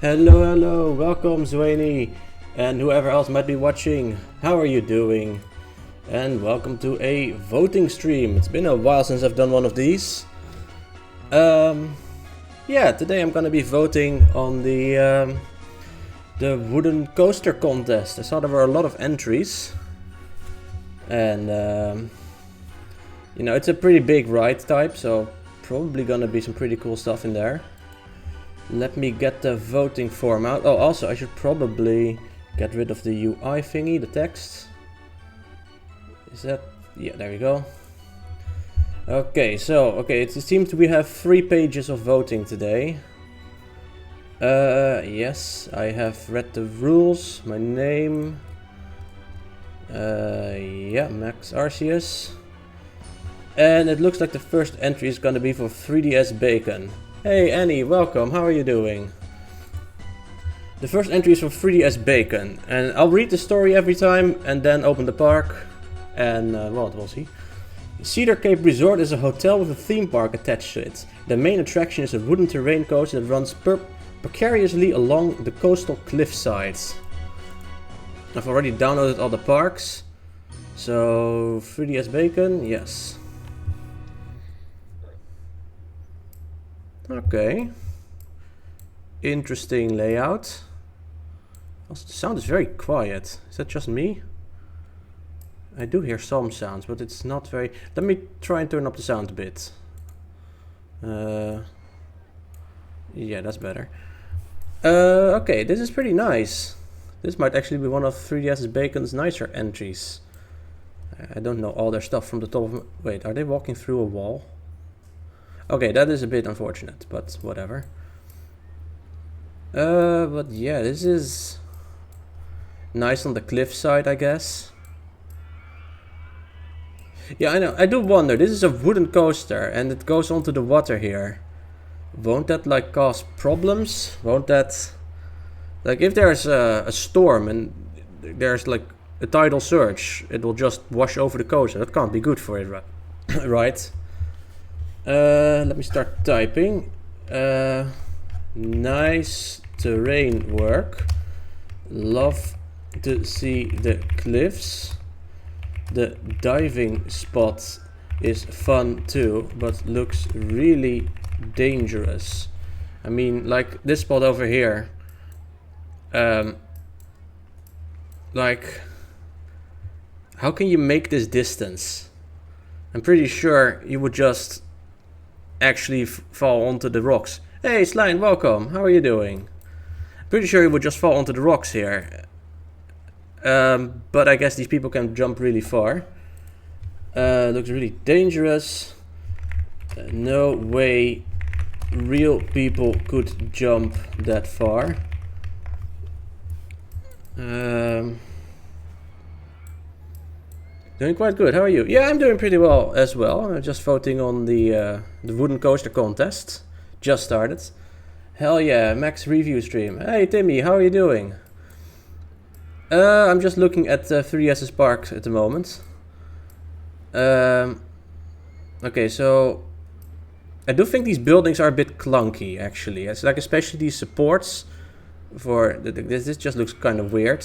Hello, welcome Zwainy and whoever else might be watching. How are you doing? And welcome to a voting stream. It's been a while since I've done one of these. Yeah, today I'm gonna be voting on the wooden coaster contest. I saw there were a lot of entries. And you know, it's a pretty big ride type, so probably gonna be some pretty cool stuff in there. Let me get the voting form out. Oh, also I should probably get rid of the UI thingy, the text. Is that? Yeah, there we go. Okay, so, it seems we have 3 pages of voting today. Yes, I have read the rules, my name. Yeah, Max Arceus. And it looks like the first entry is gonna be for 3DS Bacon. Hey Annie, welcome, how are you doing? The first entry is for 3DS Bacon, and I'll read the story every time and then open the park. And, well, we'll see. Cedar Cape Resort is a hotel with a theme park attached to it. The main attraction is a wooden terrain coaster that runs precariously along the coastal cliff sides. I've already downloaded all the parks. So, 3DS Bacon, yes. Okay. Interesting layout. Also, the sound is very quiet. Is that just me? I do hear some sounds, but it's not very... Let me try and turn up the sound a bit. Yeah, that's better. Okay, this is pretty nice. This might actually be one of 3DS Bacon's nicer entries. I don't know all their stuff from the top of... Wait, are they walking through a wall? Okay, that is a bit unfortunate, but whatever. But yeah, this is nice on the cliff side, I guess. Yeah, I know. I do wonder. This is a wooden coaster, and it goes onto the water here. Won't that like cause problems? Won't that, like, if there's a storm and there's like a tidal surge, it will just wash over the coaster. That can't be good for it, right? Let me start typing. Nice terrain work. Love to see the cliffs. The diving spot is fun too, but looks really dangerous. I mean, like this spot over here. Like, how can you make this distance? I'm pretty sure you would just actually fall onto the rocks. Hey Slime, welcome, how are you doing? Pretty sure you would just fall onto the rocks here. But I guess these people can jump really far. Looks really dangerous. No way real people could jump that far. Doing quite good. How are you? Yeah, I'm doing pretty well as well. I'm just voting on the wooden coaster contest. Just started. Hell yeah, Max review stream. Hey Timmy, how are you doing? I'm just looking at 3S's park at the moment. Okay, so I do think these buildings are a bit clunky actually. It's like especially these supports for this just looks kind of weird.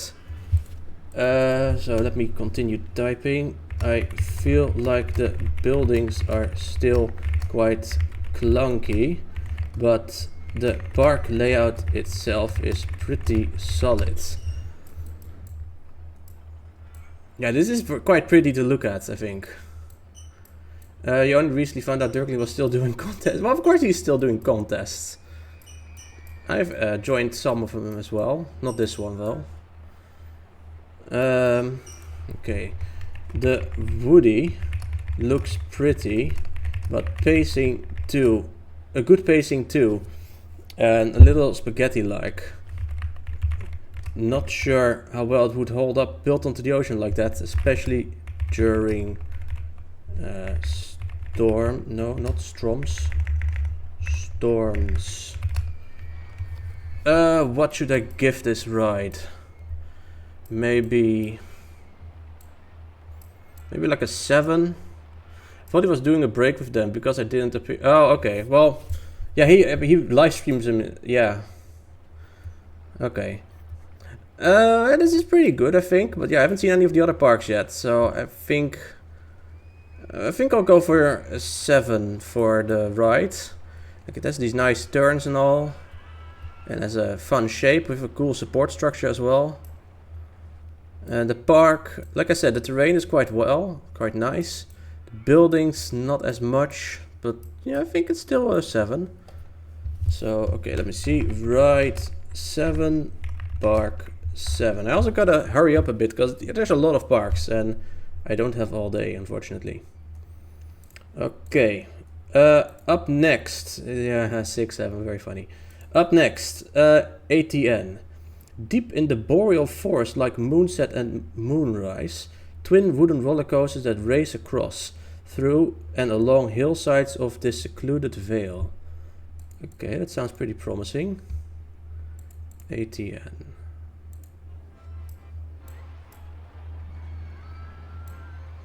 So let me continue typing. I feel like the buildings are still quite clunky, but the park layout itself is pretty solid. Yeah, this is quite pretty to look at, I think. You only recently found out Dirkling was still doing contests. Well, of course he's still doing contests. I've joined some of them as well. Not this one, though. Okay. The Woody looks pretty, but pacing too. A good pacing too. And a little spaghetti-like. Not sure how well it would hold up built onto the ocean like that, especially during storm. No, not storms. Storms. What should I give this ride? Maybe like a 7. I thought he was doing a break with them because I didn't appear. Oh, okay. Well, yeah, he live streams him. Yeah. Okay. This is pretty good, I think. But yeah, I haven't seen any of the other parks yet, so I think I'll go for a 7 for the ride. Like it has these nice turns and all, and has a fun shape with a cool support structure as well. And the park, like I said, the terrain is quite nice. The buildings not as much, but yeah, I think it's still a 7. So okay, let me see. Ride 7, park 7. I also gotta hurry up a bit because there's a lot of parks and I don't have all day, unfortunately. Okay, up next, yeah, 6, 7, very funny. Up next, ATN. Deep in the boreal forest like Moonset and Moonrise, twin wooden roller coasters that race across, through and along hillsides of this secluded vale. Okay, that sounds pretty promising. ATN.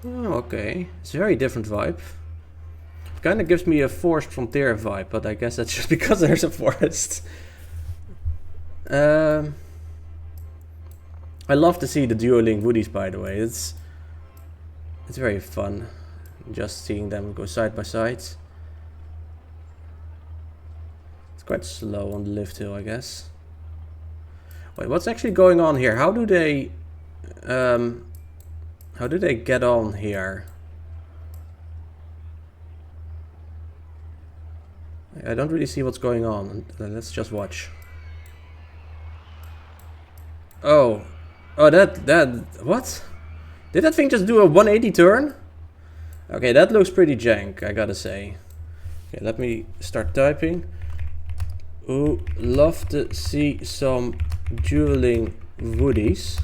Oh, okay, it's a very different vibe. Kind of gives me a Forest Frontier vibe, but I guess that's just because there's a forest. I love to see the dueling woodies, by the way. It's very fun, just seeing them go side by side. It's quite slow on the lift hill, I guess. Wait, what's actually going on here? How do they get on here? I don't really see what's going on. Let's just watch. Oh, what? Did that thing just do a 180 turn? Okay, that looks pretty jank, I gotta say. Okay, let me start typing. Ooh, love to see some dueling woodies.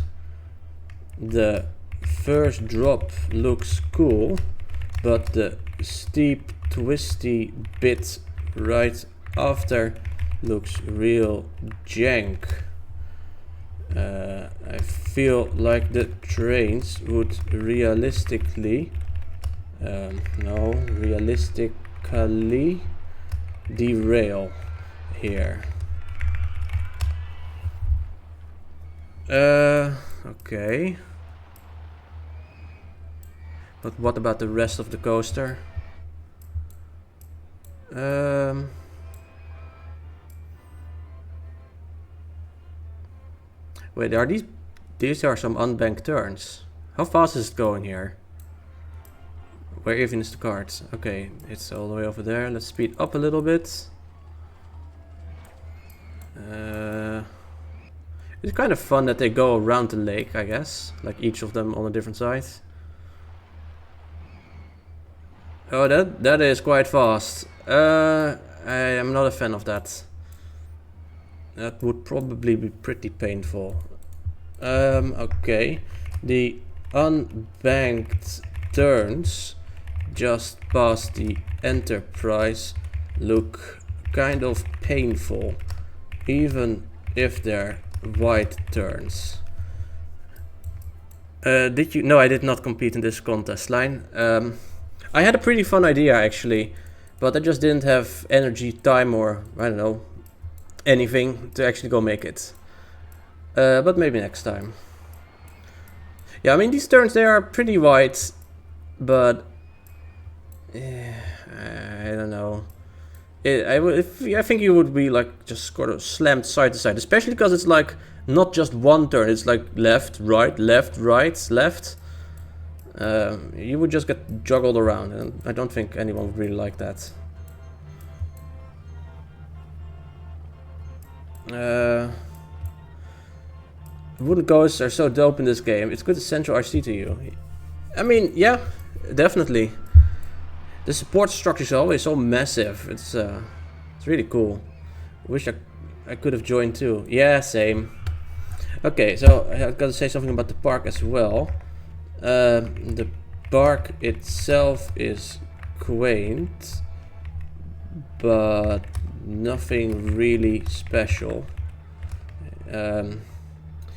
The first drop looks cool, but the steep, twisty bit right after looks real jank. I feel like the trains would realistically derail here. Okay. But what about the rest of the coaster? Wait, are these are some unbanked turns. How fast is it going here? Where even is the cart? Okay, it's all the way over there. Let's speed up a little bit. It's kind of fun that they go around the lake, I guess. Like each of them on a different side. Oh, that is quite fast. I am not a fan of that. That would probably be pretty painful. Okay. The unbanked turns just past the Enterprise look kind of painful, even if they're wide turns. Did you? No, I did not compete in this contest line. I had a pretty fun idea actually, but I just didn't have energy, time, or I don't know, anything to actually go make it. But maybe next time. Yeah, I mean these turns, they are pretty wide, but I don't know. I think you would be like just sort of slammed side to side, especially because it's like not just one turn. It's like left, right, left, left. You would just get juggled around, and I don't think anyone would really like that. Wooden ghosts are so dope in this game. It's good to central RCT to you. I mean, yeah, definitely. The support structure is always so massive. It's really cool. Wish I could have joined too. Yeah, same. Okay, so I've got to say something about the park as well. The park itself is quaint, but nothing really special.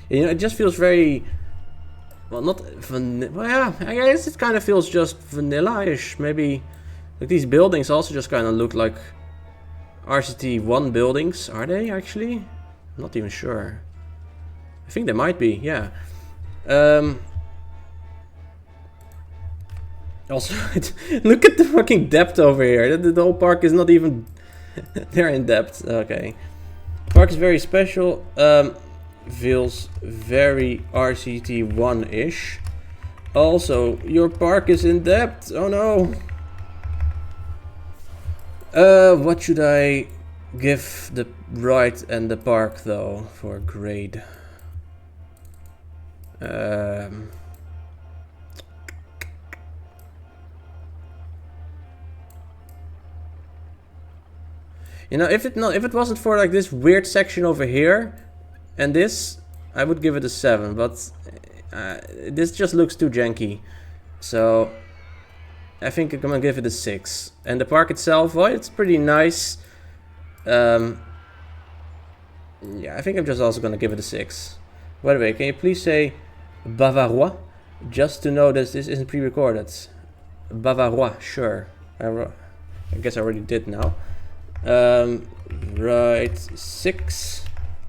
You know, it just feels very, well, not vanilla. Well, yeah, I guess it kind of feels just vanilla-ish. Maybe like these buildings also just kind of look like RCT 1 buildings. Are they actually? Not even sure. I think there might be, yeah. Also, look at the fucking depth over here. The whole park is not even there in depth. Okay. Park is very special. Feels very RCT 1-ish. Also, your park is in depth. Oh no. What should I give the ride and the park though for a grade? You know, if it wasn't for like this weird section over here and this, I would give it a 7, but this just looks too janky. So I think I'm gonna give it a 6. And the park itself, well, it's pretty nice. Yeah, I think I'm just also gonna give it a 6. By the way, can you please say Bavarois? Just to know that this isn't pre-recorded. Bavarois, sure. I guess I already did now. Right, 6.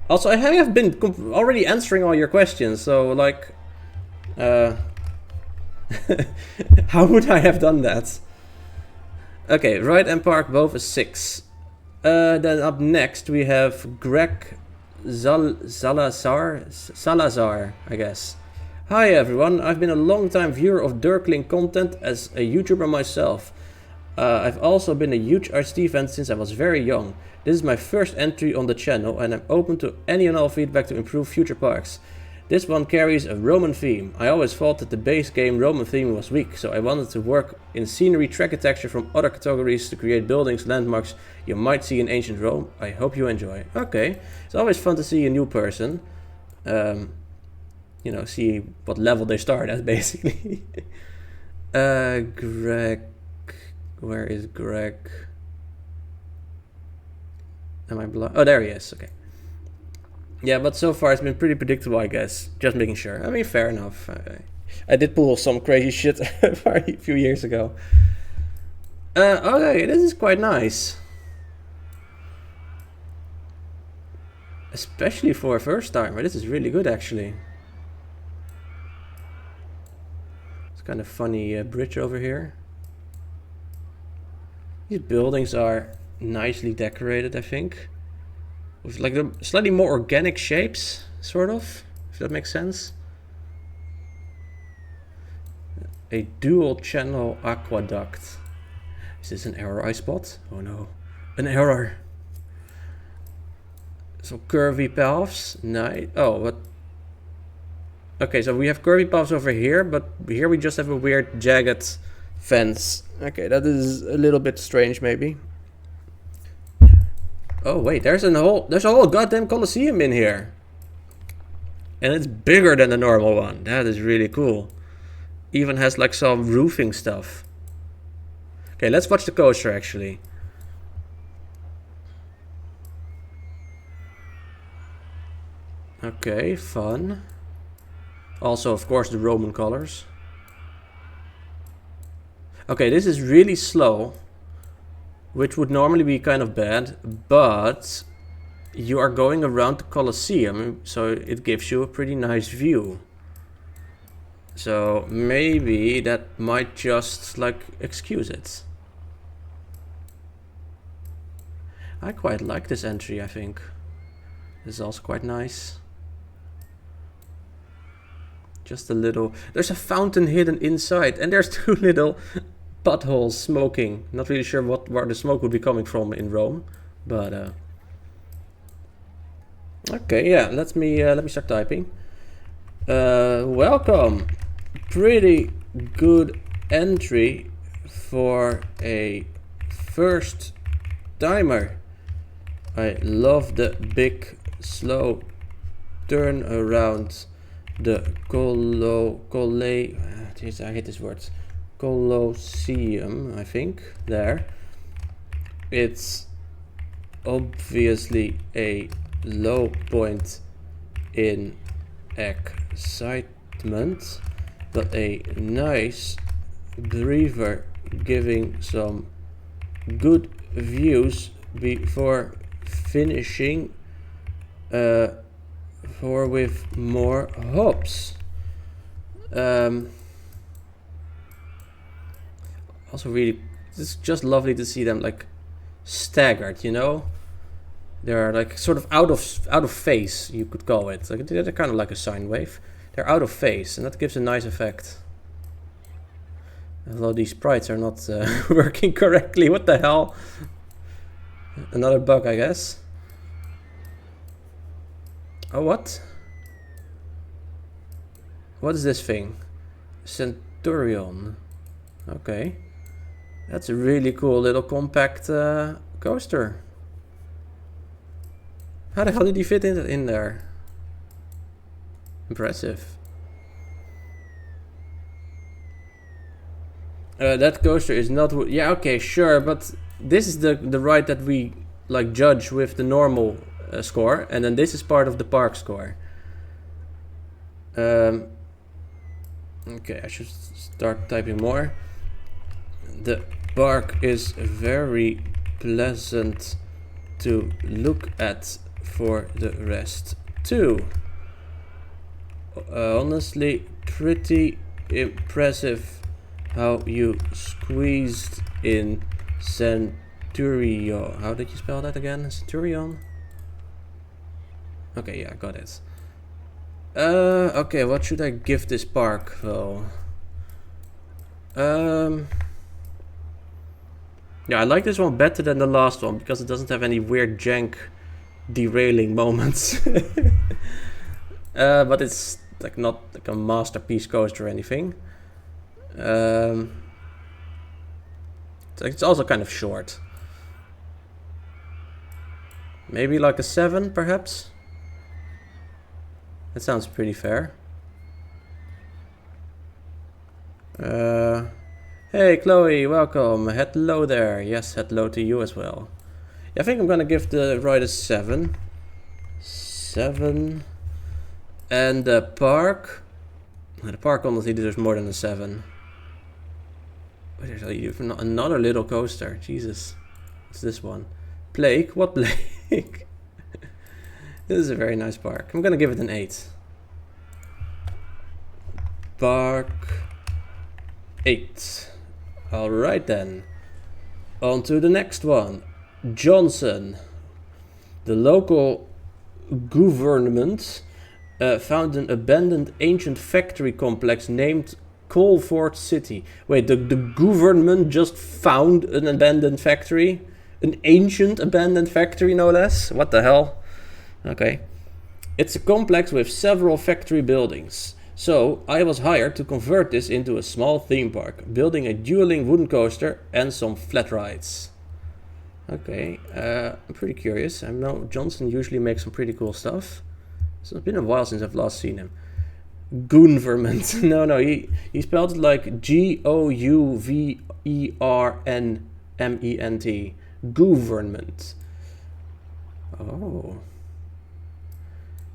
Also, I have been already answering all your questions, so like, how would I have done that? Okay, ride and park both a 6. Then up next we have Greg Salazar, I guess. Hi everyone, I've been a long time viewer of Dirkling content as a YouTuber myself. I've also been a huge RCT fan since I was very young. This is my first entry on the channel and I'm open to any and all feedback to improve future parks. This one carries a Roman theme. I always thought that the base game Roman theme was weak, so I wanted to work in scenery, track and texture from other categories to create buildings, landmarks you might see in ancient Rome. I hope you enjoy. Okay, it's always fun to see a new person. You know, see what level they start at basically. Greg... Where is Greg? Am I blind? Oh, there he is. Okay. Yeah, but so far it's been pretty predictable, I guess. Just making sure. I mean, fair enough. I did pull some crazy shit a few years ago. Okay, this is quite nice. Especially for a first timer. This is really good, actually. It's kind of funny bridge over here. These buildings are nicely decorated, I think. With like the slightly more organic shapes, sort of, if that makes sense. A dual channel aqueduct. Is this an error I spot? Oh no, an error. Some curvy paths, nice. Oh, what? Okay, so we have curvy paths over here, but here we just have a weird jagged fence. Okay, that is a little bit strange, maybe. Oh wait, there's a whole goddamn Colosseum in here, and it's bigger than the normal one. That is really cool. Even has like some roofing stuff. Okay, let's watch the coaster actually. Okay, fun. Also, of course, the Roman colors. Okay, this is really slow, which would normally be kind of bad, but you are going around the Colosseum, so it gives you a pretty nice view. So maybe that might just like excuse it. I quite like this entry, I think. This is also quite nice. Just a little... There's a fountain hidden inside, and there's two little potholes smoking. Not really sure where the smoke would be coming from in Rome, but okay, yeah. Let me start typing. Welcome. Pretty good entry for a first timer. I love the big slow turn around the I hate this word. Colosseum, I think. There. It's obviously a low point in excitement, but a nice breather, giving some good views before finishing for with more hops. Also really, it's just lovely to see them like staggered, you know? They're like sort of out of phase, you could call it. Like they're kind of like a sine wave. They're out of phase, and that gives a nice effect. Although these sprites are not working correctly. What the hell? Another bug, I guess. Oh, what? What is this thing? Centurion. Okay. That's a really cool little compact coaster. How the hell did he fit in there? Impressive. That coaster is not... Yeah, okay, sure, but this is the ride that we like judge with the normal score, and then this is part of the park score. Okay, I should start typing more. The park is very pleasant to look at for the rest too. Honestly, pretty impressive how you squeezed in Centurion. How did you spell that again? Centurion? Okay, yeah, got it. Okay, what should I give this park though? Yeah, I like this one better than the last one because it doesn't have any weird jank derailing moments. But it's like not like a masterpiece coaster or anything. It's also kind of short. Maybe like a 7 perhaps? That sounds pretty fair. Hey Chloe, welcome. Hello there. Yes, hello to you as well. Yeah, I think I'm gonna give the ride a 7. 7. And the park honestly deserves more than a 7. There's another little coaster. Jesus. What's this one? Blake? What Blake? This is a very nice park. I'm gonna give it an 8. Park 8. Alright then. On to the next one. Johnson. The local government found an abandoned ancient factory complex named Colford City. Wait, the government just found an abandoned factory? An ancient abandoned factory, no less? What the hell? Okay. It's a complex with several factory buildings. So I was hired to convert this into a small theme park, building a dueling wooden coaster and some flat rides. Okay, I'm pretty curious. I know Johnson usually makes some pretty cool stuff. So it's been a while since I've last seen him. Government. No, he spelled it like G-O-U-V-E-R-N-M-E-N-T. Government. Oh.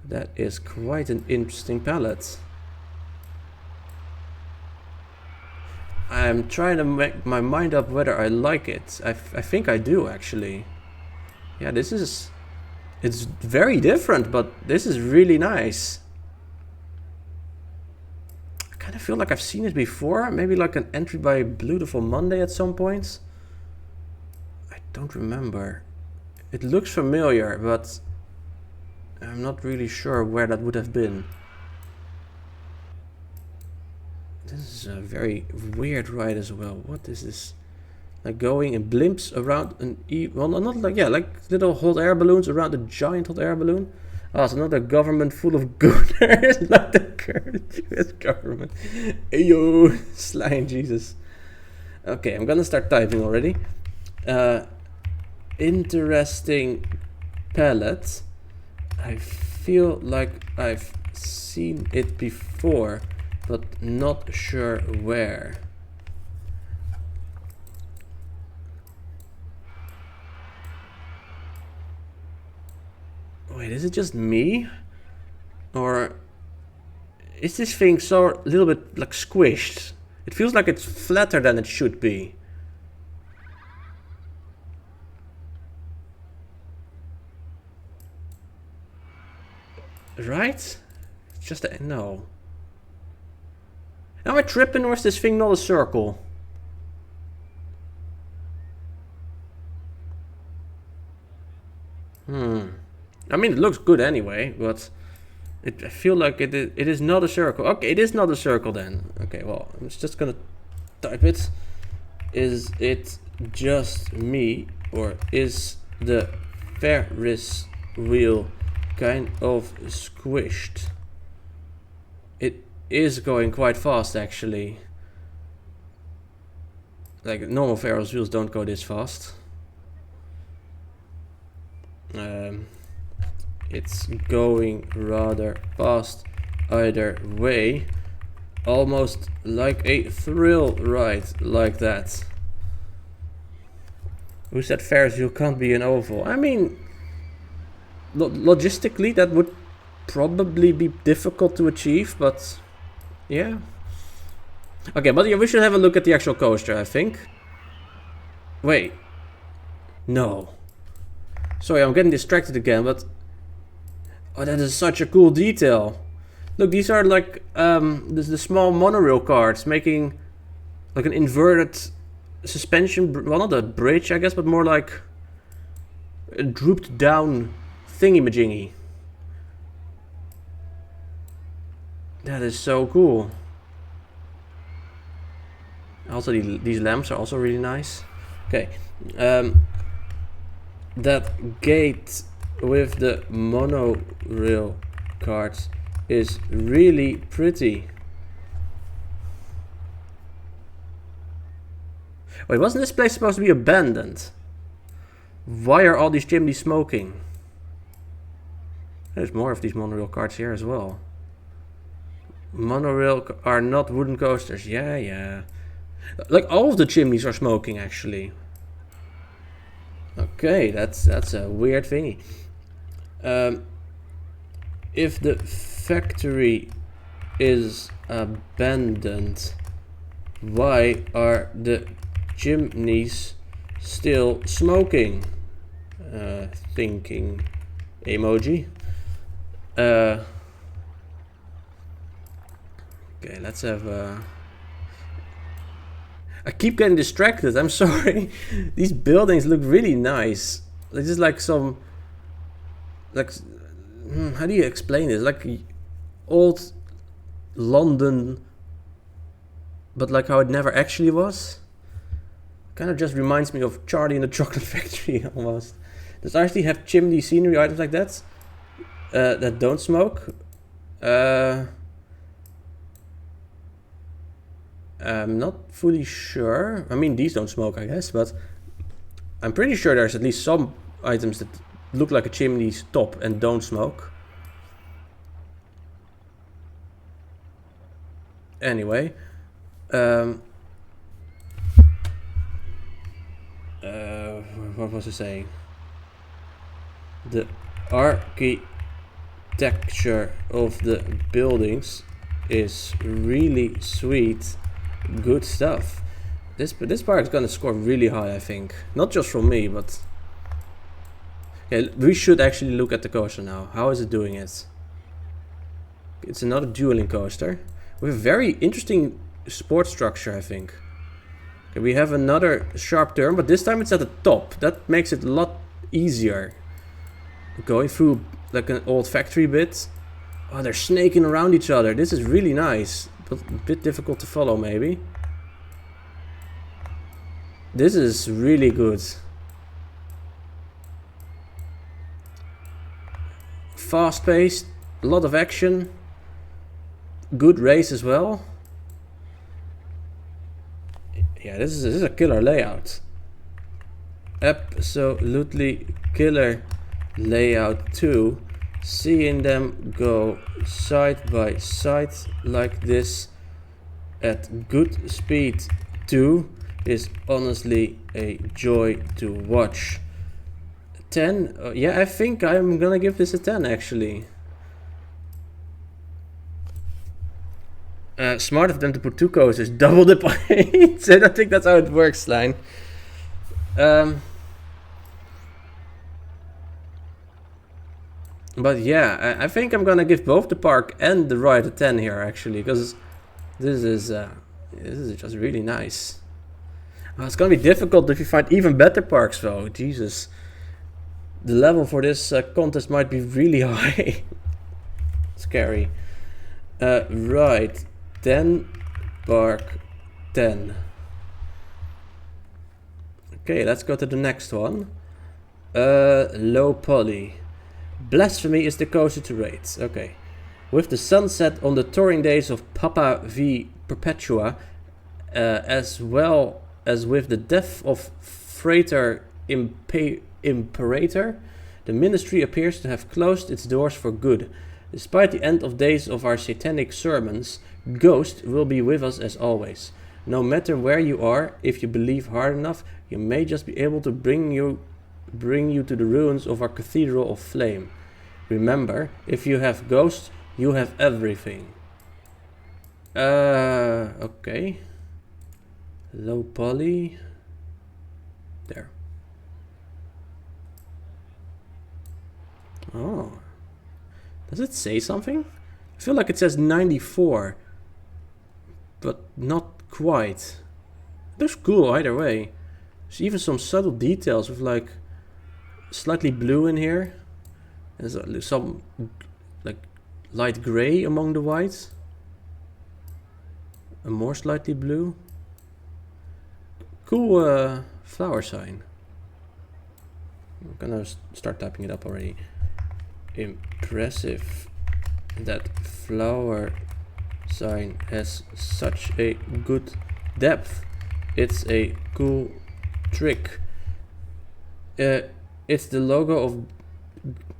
That is quite an interesting palette. I'm trying to make my mind up whether I like it. I think I do actually. Yeah, it's very different, but this is really nice. I kind of feel like I've seen it before. Maybe like an entry by Beautiful Monday at some point. I don't remember. It looks familiar, but I'm not really sure where that would have been. This is a very weird ride as well. What is this? Like going in blimps around an well, not like, yeah, like little hot air balloons around a giant hot air balloon. Oh, it's another government full of gooners. Like the current US government. Ayo, slaying Jesus. Okay, I'm gonna start typing already. Interesting palette. I feel like I've seen it before, but not sure where. Wait, is it just me? Or is this thing so a little bit like squished? It feels like it's flatter than it should be. Right? Just a, no. Am I tripping, or is this thing not a circle? I mean, it looks good anyway, but I feel like it is not a circle. Okay, it is not a circle then. Okay, well, I'm just gonna type it. Is it just me, or is the Ferris wheel kind of squished? It is going quite fast, actually. Like, normal Ferris wheels don't go this fast. It's going rather fast either way. Almost like a thrill ride like that. Who said Ferris wheel can't be an oval? I mean, logistically that would probably be difficult to achieve, but yeah. Okay, but yeah, we should have a look at the actual coaster, I think. Wait. No. Sorry, I'm getting distracted again, but... Oh, that is such a cool detail. Look, these are like the small monorail carts making like an inverted suspension, well, not a bridge, I guess, but more like a drooped down thingy-majingy. That is so cool. Also, these lamps are also really nice. Okay, that gate with the monorail carts is really pretty. Wait, wasn't this place supposed to be abandoned? Why are all these chimneys smoking? There's more of these monorail carts here as well. Monorail are not wooden coasters. Yeah, yeah. Like all of the chimneys are smoking, actually. Okay, that's a weird thingy. If the factory is abandoned, why are the chimneys still smoking? Thinking emoji. Okay, let's have I keep getting distracted, I'm sorry. These buildings look really nice. It's just like some... Like... How do you explain this? Like old London, but like how it never actually was. Kind of just reminds me of Charlie and the Chocolate Factory almost. Does RCT have chimney scenery items like that? That don't smoke? I'm not fully sure. I mean, these don't smoke, I guess, but I'm pretty sure there's at least some items that look like a chimney's top and don't smoke. Anyway, what was I saying? The architecture of the buildings is really sweet. Good stuff. This part is gonna score really high, I think. Not just from me, but... Okay, we should actually look at the coaster now. How is it doing it? It's another dueling coaster with a very interesting support structure, I think. Okay, we have another sharp turn, but this time it's at the top. That makes it a lot easier. Going through like an old factory bit. Oh, they're snaking around each other. This is really nice, but a bit difficult to follow maybe. This is really good. Fast paced, a lot of action. Good race as well. Yeah, this is a killer layout. Absolutely killer layout too. Seeing them go side by side like this at good speed too is honestly a joy to watch. 10? Yeah, I think I'm gonna give this a 10 actually. Smart of them to put two coasters, double the points. I don't think that's how it works, Line. But yeah, I think I'm gonna give both the park and the ride a 10 here actually, because this is just really nice. It's gonna be difficult if you find even better parks though. Jesus, the level for this contest might be really high. Scary. Ride 10, park 10. Okay, let's go to the next one. Low poly. Blasphemy is the coaster to rate. Okay. With the sunset on the touring days of Papa V Perpetua, as well as with the death of Freighter Imperator, the ministry appears to have closed its doors for good. Despite the end of days of our satanic sermons, Ghost will be with us as always. No matter where you are, if you believe hard enough, you may just be able to bring you to the ruins of our cathedral of flame. Remember, if you have Ghost, you have everything. Okay. Low poly. There. Oh. Does it say something? I feel like it says 94. But not quite. It looks cool either way. There's even some subtle details with like slightly blue in here. There's some like light gray among the whites. And more slightly blue. Cool flower sign. I'm gonna start typing it up already. Impressive. That flower sign has such a good depth. It's a cool trick. It's the logo of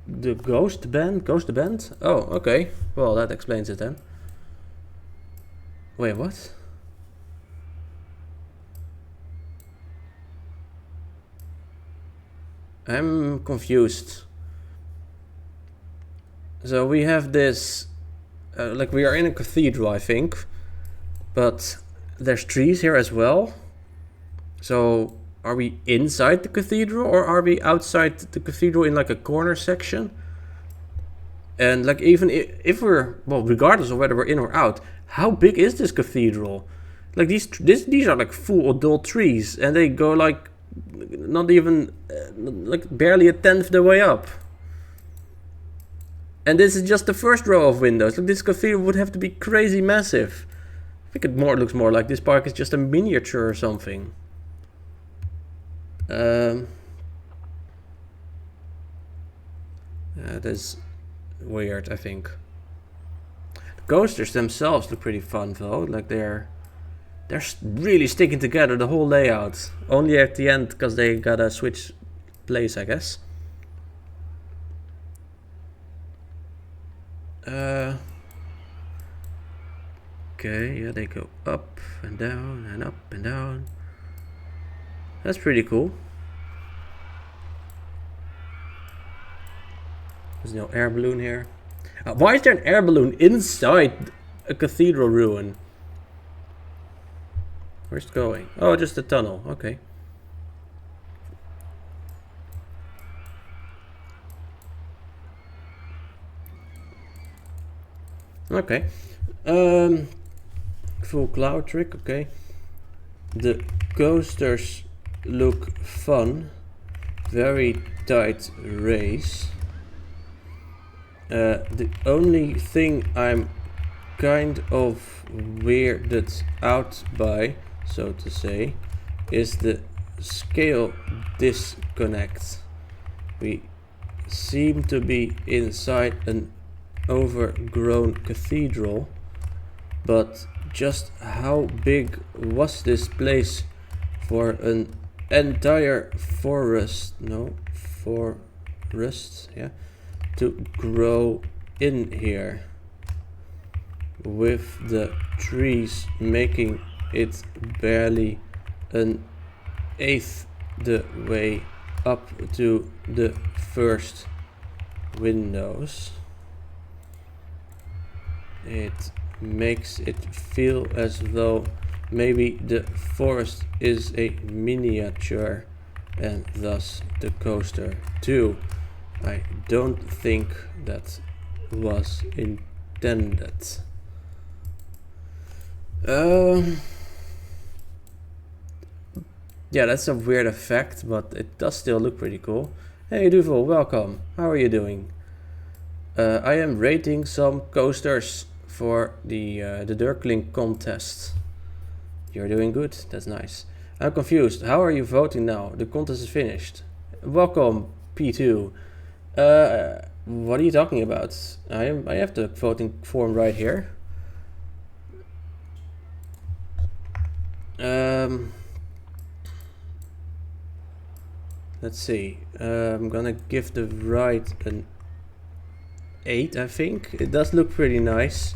the Ghost Band. Ghost the Band? Oh, okay. Well, that explains it then. Wait, what? I'm confused. So we have this, like we are in a cathedral, I think, but there's trees here as well. So are we inside the cathedral or are we outside the cathedral in like a corner section? And like even if we're, well, regardless of whether we're in or out, how big is this cathedral? Like these are like full adult trees and they go like not even like barely a tenth the way up. And this is just the first row of windows. Like this cathedral would have to be crazy massive. I think it looks more like this park is just a miniature or something. That is weird, I think. The coasters themselves look pretty fun though. Like they're really sticking together, the whole layout. Only at the end because they gotta switch place, I guess. Okay, yeah, they go up and down and up and down. That's pretty cool. There's no air balloon here. Why is there an air balloon inside a cathedral ruin? Where's it going? Oh, just a tunnel. Okay. Okay. Full cloud trick. Okay. The coasters look fun. Very tight race. The only thing I'm kind of weirded out by, so to say, is the scale disconnect. We seem to be inside an overgrown cathedral, but just how big was this place for an entire forest? No, forest, yeah, to grow in here, with the trees making it barely an eighth the way up to the first windows. It makes it feel as though maybe the forest is a miniature and thus the coaster too. I don't think that was intended. Yeah, that's a weird effect, but it does still look pretty cool. Hey Duvel, welcome. How are you doing? I am rating some coasters for the Dirkling contest. You're doing good, that's nice. I'm confused, how are you voting now? The contest is finished. Welcome, P2. What are you talking about? I have the voting form right here. Let's see. I'm gonna give the ride an 8, I think. It does look pretty nice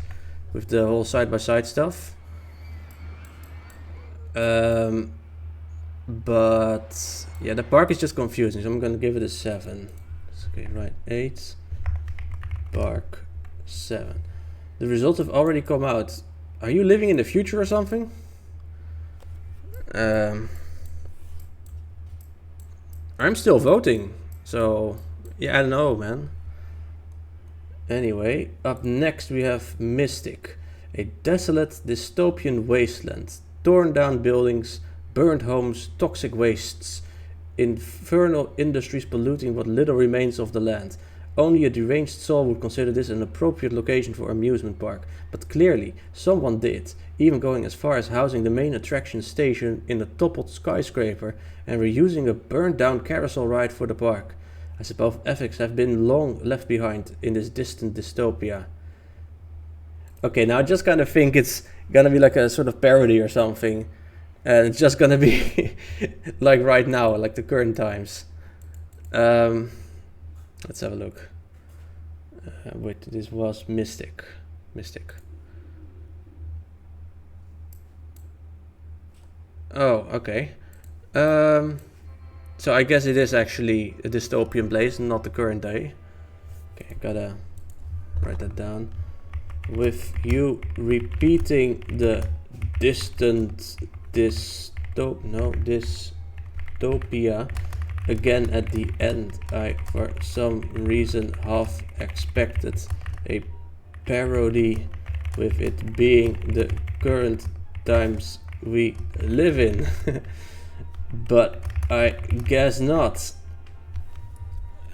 with the whole side-by-side stuff. But yeah, the park is just confusing, so I'm gonna give it a 7. Okay, right, 8, park 7. The results have already come out. Are you living in the future or something? I'm still voting, so yeah, I don't know, man. Anyway, up next we have Mystic, a desolate dystopian wasteland, torn down buildings, burned homes, toxic wastes, infernal industries polluting what little remains of the land. Only a deranged soul would consider this an appropriate location for amusement park, but clearly someone did, even going as far as housing the main attraction station in a toppled skyscraper and reusing a burned down carousel ride for the park. I suppose ethics have been long left behind in this distant dystopia. Okay, now I just kind of think it's gonna be like a sort of parody or something. And it's just gonna be like right now, like the current times. Let's have a look. Wait, this was Mystic. Oh, okay. So I guess it is actually a dystopian place, not the current day. Okay, I gotta write that down. With you repeating the distant dystopia again at the end, I for some reason half expected a parody with it being the current times we live in. But I guess not.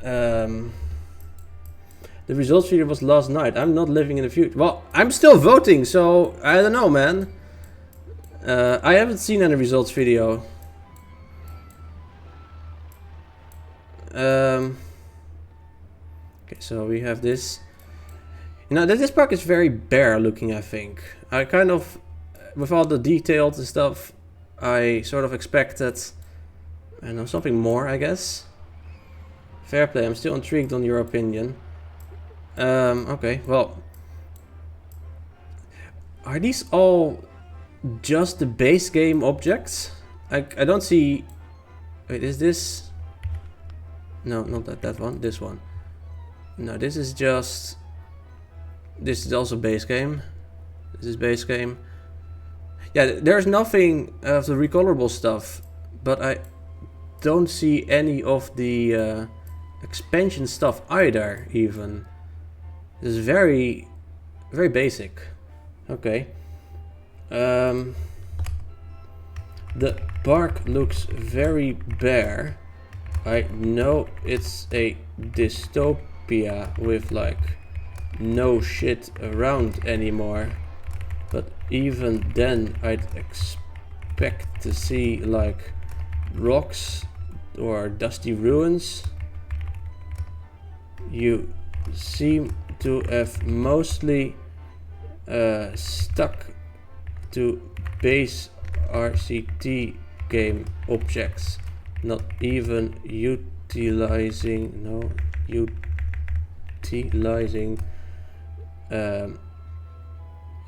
The results video was last night. I'm not living in the future. Well, I'm still voting, so I don't know, man. I haven't seen any results video. Okay, so we have this. You know, this park is very bare looking, I think. I kind of, with all the details and stuff, I sort of expected, I don't know, something more, I guess. Fair play, I'm still intrigued on your opinion. Okay, well. Are these all just the base game objects? I don't see... Wait, is this... No, not that one, this one. No, this is just... This is also base game. This is base game. Yeah, there's nothing of the recolorable stuff, but I don't see any of the expansion stuff either, even. This is very, very basic. Okay. The park looks very bare. I know it's a dystopia with like no shit around anymore, but even then I'd expect to see like rocks or dusty ruins. You seem to have mostly stuck to base RCT game objects, not even utilizing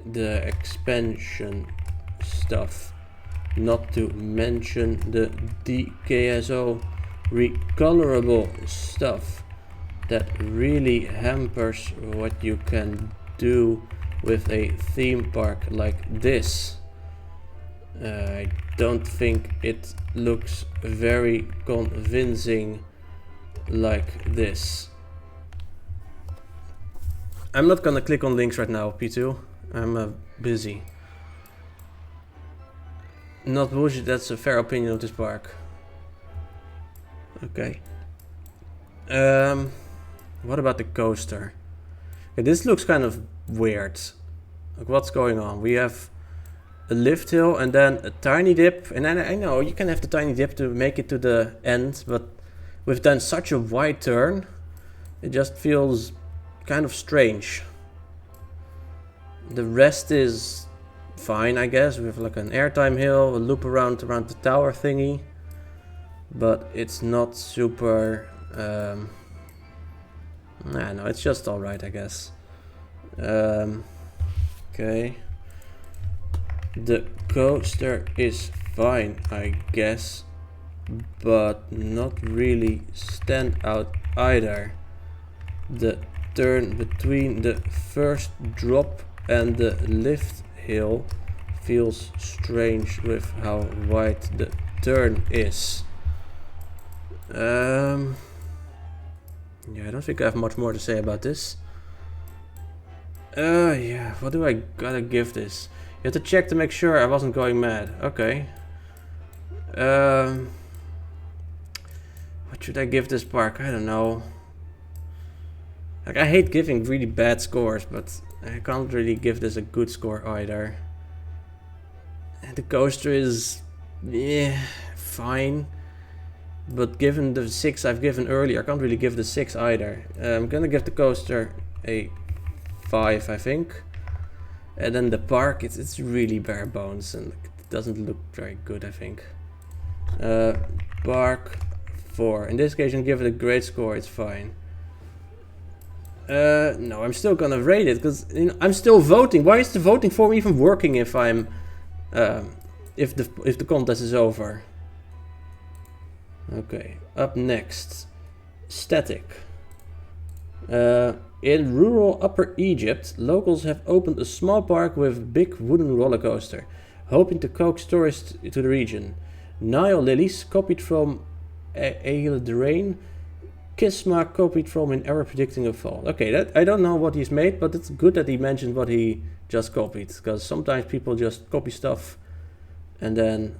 the expansion stuff, not to mention the DKSO recolorable stuff that really hampers what you can do with a theme park like this. I don't think it looks very convincing like this. I'm not gonna click on links right now, P2. I'm busy. Not bullshit, that's a fair opinion of this park. Okay. What about the coaster? Okay, this looks kind of weird. Like, what's going on? We have a lift hill and then a tiny dip. And then I know you can have the tiny dip to make it to the end, but we've done such a wide turn, it just feels kind of strange. The rest is fine, I guess. We have like an airtime hill, a loop around the tower thingy, but it's not super. No, it's just all right, I guess. Okay. The coaster is fine, I guess, but not really stand out either. The turn between the first drop and the lift hill feels strange with how wide the turn is. Yeah, I don't think I have much more to say about this. Yeah, what do I gotta give this? You have to check to make sure I wasn't going mad. Okay. What should I give this park? I don't know. Like, I hate giving really bad scores, but I can't really give this a good score either. And the coaster is, yeah, fine. But given the 6 I've given earlier, I can't really give the 6 either. I'm gonna give the coaster a 5, I think. And then the park, it's really bare bones and it doesn't look very good, I think. Park 4. In this case, I'm give it a great score. It's fine. No, I'm still gonna rate it because, you know, I'm still voting. Why is the voting form even working if I'm if the contest is over? Okay, up next, static. In rural Upper Egypt, locals have opened a small park with big wooden roller coaster, hoping to coax tourists to the region. Nile lilies, copied from Drain. Kisma, copied from an error predicting a fall. Okay, that I don't know what he's made, but it's good that he mentioned what he just copied, because sometimes people just copy stuff and then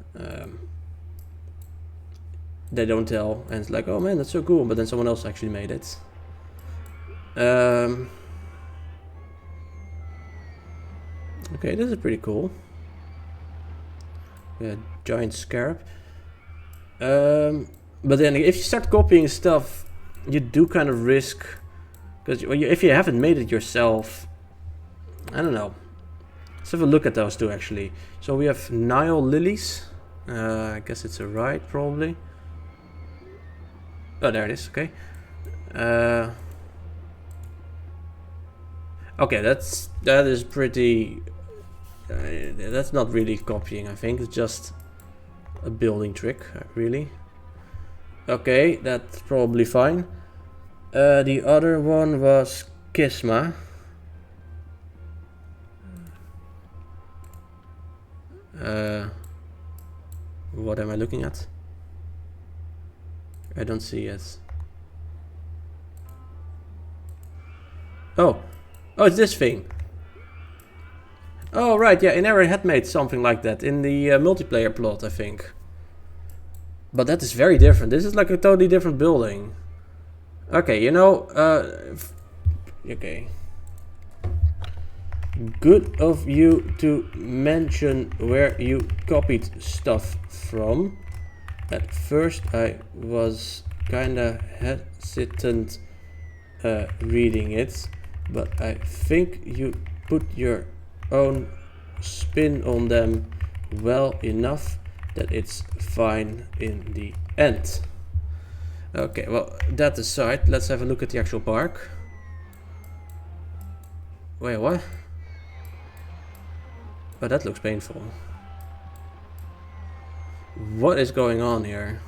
they don't tell, and it's like, oh man, that's so cool, but then someone else actually made it. Okay, this is pretty cool. Yeah, giant scarab. But then if you start copying stuff, you do kind of risk, because if you haven't made it yourself, I don't know. Let's have a look at those two actually. So we have Nile lilies. I guess it's a right, probably. Oh, there it is. Okay. Okay, that is pretty. That's not really copying. I think it's just a building trick, really. Okay, that's probably fine. The other one was Kisma. What am I looking at? I don't see it. Oh, it's this thing. Oh, right, yeah, Inera had made something like that in the multiplayer plot, I think. But that is very different. This is like a totally different building. Okay, you know, okay. Good of you to mention where you copied stuff from. At first I was kinda hesitant reading it, but I think you put your own spin on them well enough that it's fine in the end. Okay, well, that aside, let's have a look at the actual park. Wait, what? Oh, that looks painful. What is going on here?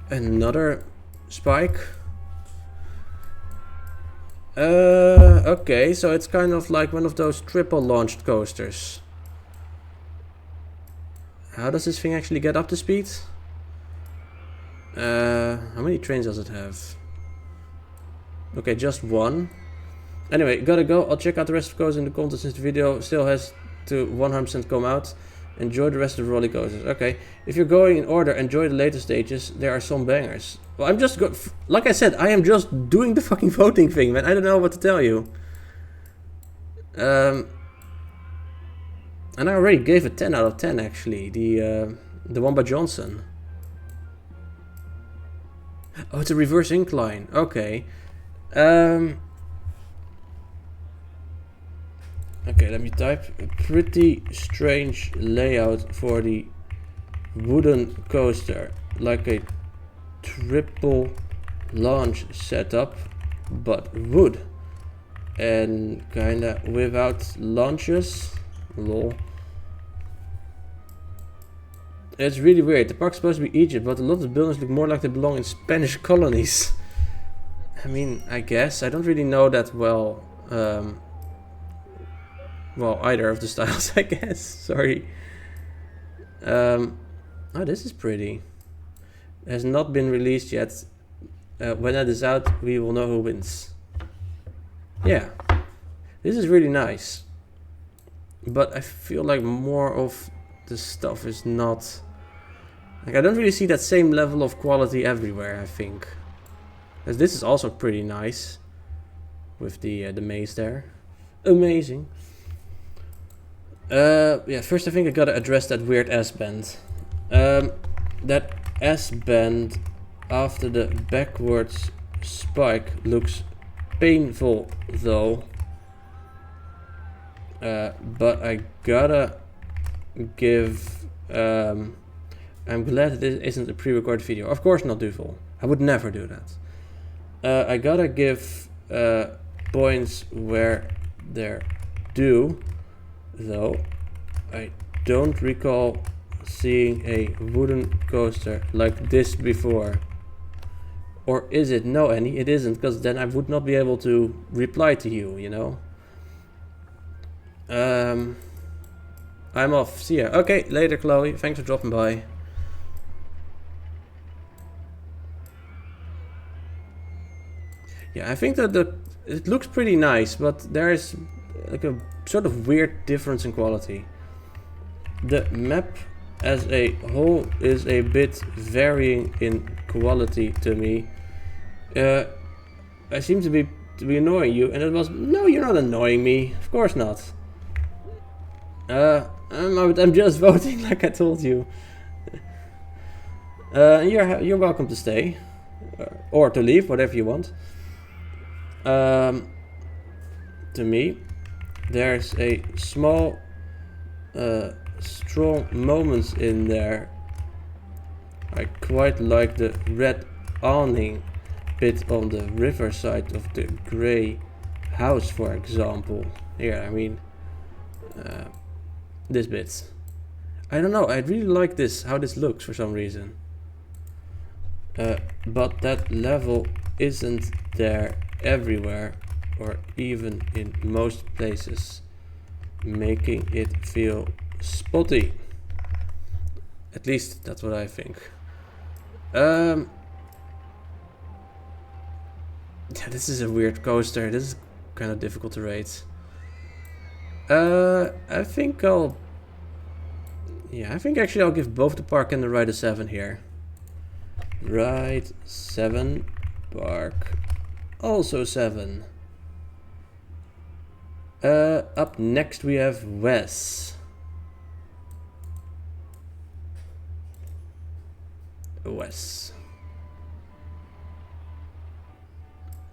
Another spike? Okay, so it's kind of like one of those triple launched coasters. How does this thing actually get up to speed? How many trains does it have? Okay, just one. Anyway, gotta go. I'll check out the rest of the codes in the content since the video still has to 100% come out. Enjoy the rest of the roller coasters. Okay, if you're going in order, enjoy the later stages. There are some bangers. Well, I'm just like I said, I am just doing the fucking voting thing, man. I don't know what to tell you. And I already gave it 10 out of 10 actually. The one by Johnson. Oh, it's a reverse incline. Okay. Okay, let me type. A pretty strange layout for the wooden coaster. Like a triple launch setup, but wood. And kinda without launches. Lol. It's really weird. The park's supposed to be Egypt, but a lot of the buildings look more like they belong in Spanish colonies. I mean, I guess. I don't really know that well. Well, either of the styles, I guess. Sorry. Oh, this is pretty. It has not been released yet. When that is out, we will know who wins. Yeah. This is really nice. But I feel like more of the stuff is not... Like, I don't really see that same level of quality everywhere, I think. As this is also pretty nice. With the maze there. Amazing. Yeah, first I think I gotta address that weird S-bend. That S-bend after the backwards spike looks painful though. But I gotta give... I'm glad this isn't a pre-recorded video. Of course not, Duvel. I would never do that. I gotta give points where they're due. Though I don't recall seeing a wooden coaster like this before. Or is it? No, Annie, it isn't, because then I would not be able to reply to you, you know? I'm off. See ya. Okay, later, Chloe. Thanks for dropping by. Yeah, I think that it looks pretty nice, but there is like a sort of weird difference in quality. The map as a whole is a bit varying in quality to me. I seem to be annoying you, and it was... No, you're not annoying me. Of course not. I'm just voting like I told you. You're welcome to stay. Or to leave, whatever you want. To me, there's a small, strong moments in there. I quite like the red awning bit on the river side of the grey house, for example. Here, I mean, this bit. I don't know, I really like this, how this looks for some reason. But that level isn't there everywhere, or even in most places, making it feel spotty. At least that's what I think. Yeah, this is a weird coaster. This is kind of difficult to rate. I think I'll... Yeah, I think actually I'll give both the park and the ride a 7 here. Ride 7, park also 7. Up next we have Wes.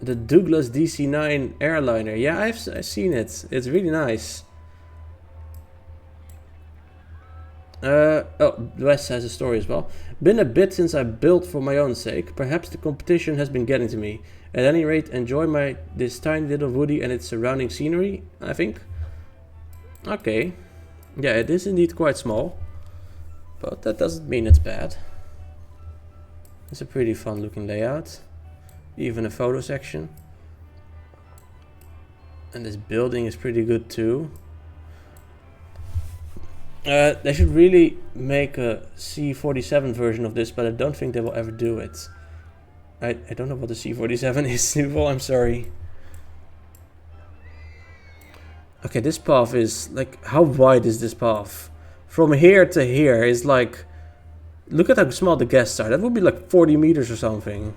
The Douglas DC-9 airliner. Yeah, I've seen it. It's really nice. Oh, Wes has a story as well. Been a bit since I built for my own sake. Perhaps the competition has been getting to me. At any rate, enjoy this tiny little woody and its surrounding scenery, I think. Okay. Yeah, it is indeed quite small. But that doesn't mean it's bad. It's a pretty fun looking layout. Even a photo section. And this building is pretty good too. They should really make a C47 version of this, but I don't think they will ever do it. I don't know what the C47 is, Snoofle, I'm sorry. Okay, this path is like, how wide is this path? From here to here is like, look at how small the guests are. That would be like 40 meters or something.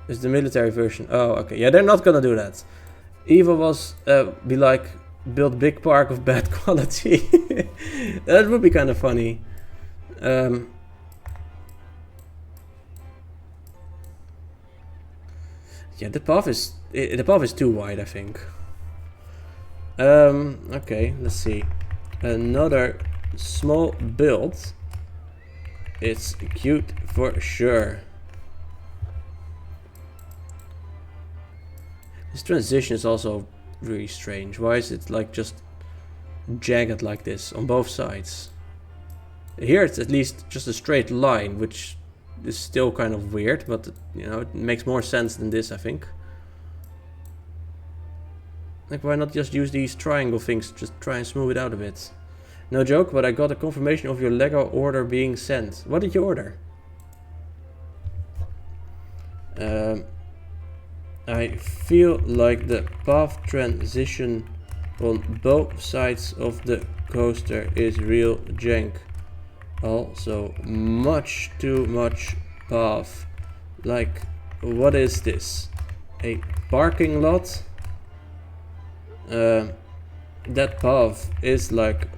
Is the military version. Oh, okay. Yeah, they're not gonna do that. Eva was be like, build big park of bad quality. That would be kind of funny. Yeah, the path is too wide, I think. Okay, let's see. Another small build. It's cute for sure. This transition is also really strange. Why is it like just jagged like this on both sides? Here it's at least just a straight line, which is still kind of weird, but you know, it makes more sense than this, I think. Like, why not just use these triangle things, just try and smooth it out a bit. No joke, but I got a confirmation of your Lego order being sent. What did you order? I feel like the path transition on both sides of the coaster is real jank. Also, much too much path. Like, what is this? A parking lot? That path is like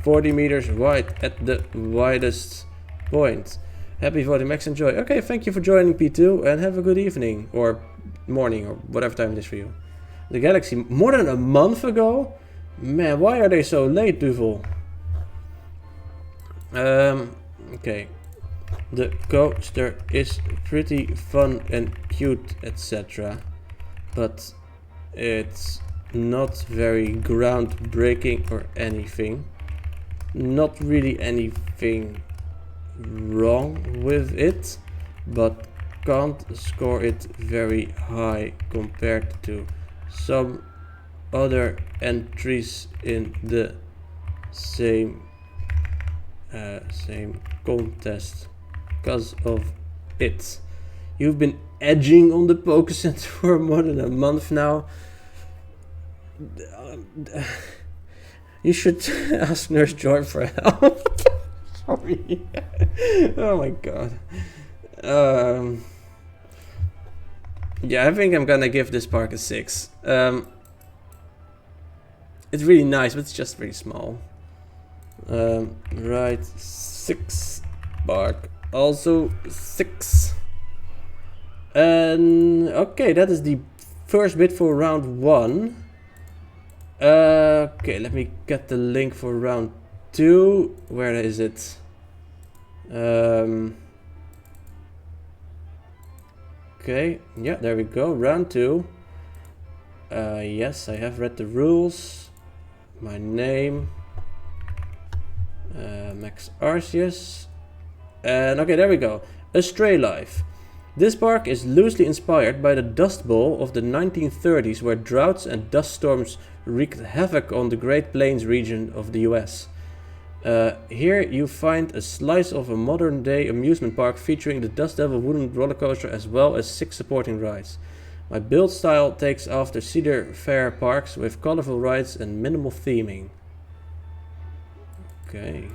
40 meters wide at the widest point. Happy voting, Max, enjoy. Okay, thank you for joining P2 and have a good evening or morning or whatever time it is for you. The Galaxy more than a month ago? Man, why are they so late, Duvel? Okay. The coaster is pretty fun and cute, etc. But it's not very groundbreaking or anything. Not really anything wrong with it, but can't score it very high compared to some other entries in the same contest because of it. You've been edging on the Poké Center for more than a month now. You should ask Nurse Joy for help. Sorry. Oh my god. Yeah, I think I'm gonna give this park a 6. It's really nice, but it's just really small. Right, 6 park, also 6. And okay, that is the first bit for round 1. Okay, let me get the link for round 2. Where is it? Okay, yeah, there we go. Round 2. Yes, I have read the rules. My name, Max Arceus. And okay, there we go. Astray Life. This park is loosely inspired by the Dust Bowl of the 1930s, where droughts and dust storms wreaked havoc on the Great Plains region of the US. Here you find a slice of a modern-day amusement park featuring the Dust Devil wooden roller coaster as well as 6 supporting rides. My build style takes after Cedar Fair parks with colorful rides and minimal theming. Okay.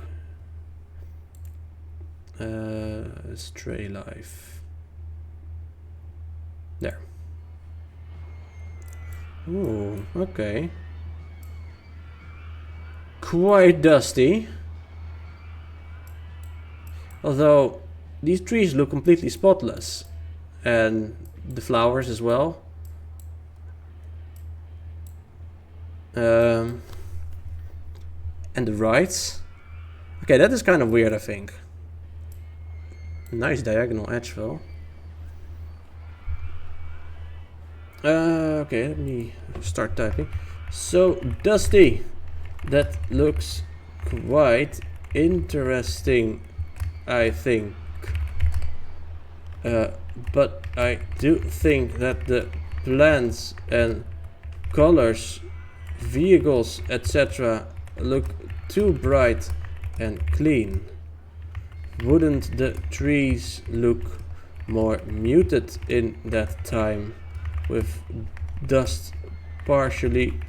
Stray Life. There. Ooh, okay. Quite dusty. Although these trees look completely spotless. And the flowers as well. And the rides. Okay, that is kind of weird, I think. Nice diagonal edge though. Okay, let me start typing. So dusty. That looks quite interesting, I think. But I do think that the plants and colors, vehicles, etc. look too bright and clean. Wouldn't the trees look more muted in that time, with dust partially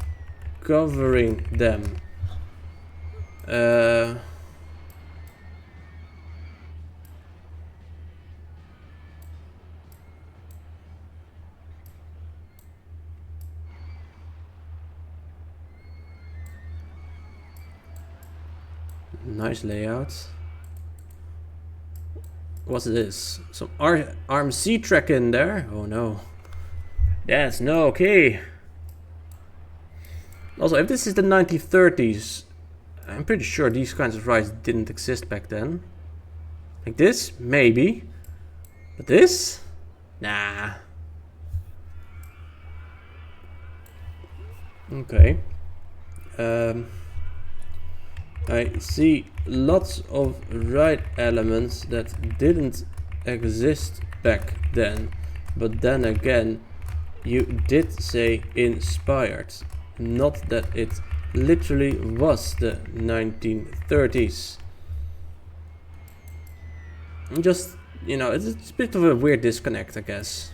covering them. Nice layout. What's this? Some RMC track in there? Oh no. That's no okay. Also, if this is the 1930s, I'm pretty sure these kinds of rides didn't exist back then. Like this? Maybe. But this? Nah. Okay. I see lots of ride elements that didn't exist back then. But then again, you did say inspired. Not that it literally was the 1930s. Just, you know, it's a bit of a weird disconnect, I guess.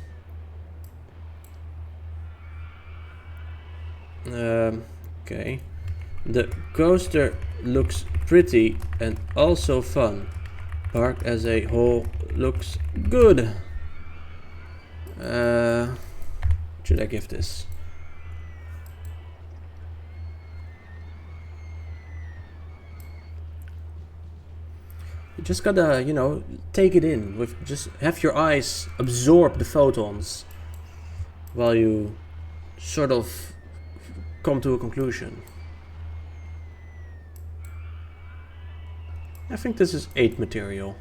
Okay. The coaster looks pretty and also fun. Park as a whole looks good. Should I give this? You just gotta, you know, take it in. With just have your eyes absorb the photons while you sort of come to a conclusion. I think this is 8 material.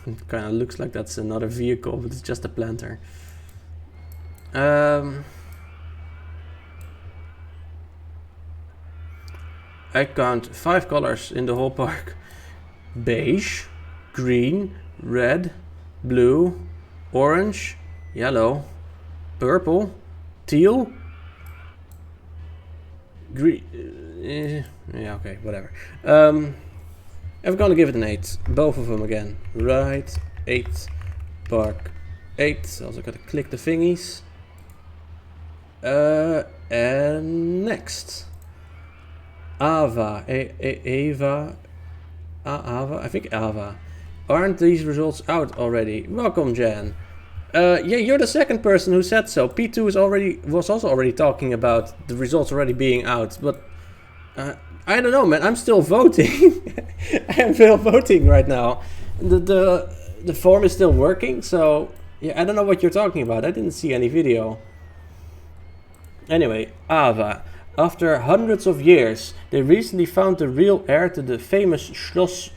It kind of looks like that's another vehicle, but it's just a planter. I count 5 colors in the whole park. Beige, green, red, blue, orange, yellow, purple, teal, green. Yeah, okay, whatever. I'm gonna give it an 8. Both of them again. Right, 8, park 8. Also gotta click the thingies. And next. Ava. Ava. Ava? I think Ava. Aren't these results out already? Welcome, Jan. Yeah, you're the second person who said so. P2 was also already talking about the results already being out, but I don't know, man. I'm still voting. I am still voting right now. The form is still working, so yeah, I don't know what you're talking about. I didn't see any video. Anyway, Ava. After hundreds of years, they recently found the real heir to the famous Schloss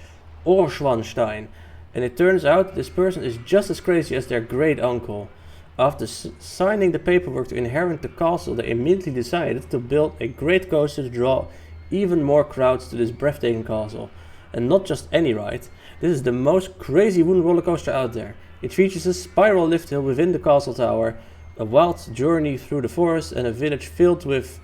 Orschwanstein. And it turns out this person is just as crazy as their great uncle. After signing the paperwork to inherit the castle, they immediately decided to build a great coaster to draw even more crowds to this breathtaking castle. And not just any ride. This is the most crazy wooden roller coaster out there. It features a spiral lift hill within the castle tower, a wild journey through the forest, and a village filled with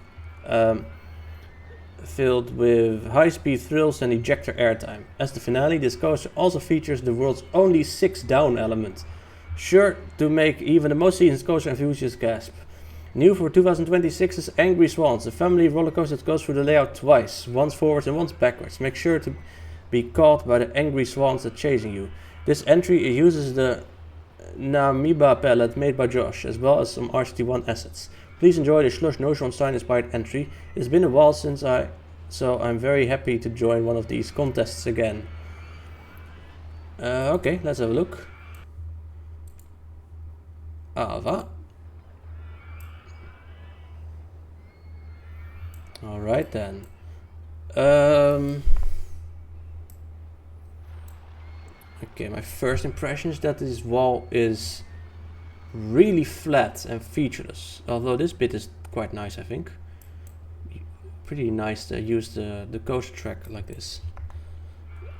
high-speed thrills and ejector airtime. As the finale, this coaster also features the world's only 6-down element, sure to make even the most seasoned coaster enthusiasts gasp. New for 2026 is Angry Swans, a family roller coaster that goes through the layout twice, once forwards and once backwards. Make sure to be caught by the angry swans that are chasing you. This entry uses the Namiba palette made by Josh, as well as some RCT1 assets. Please enjoy the Schloss Neuschwanstein inspired entry. It's been a while so I'm very happy to join one of these contests again. Okay, let's have a look. Ava. Alright then. Okay, my first impression is that this wall is really flat and featureless. Although this bit is quite nice, I think. Pretty nice to use the coaster track like this.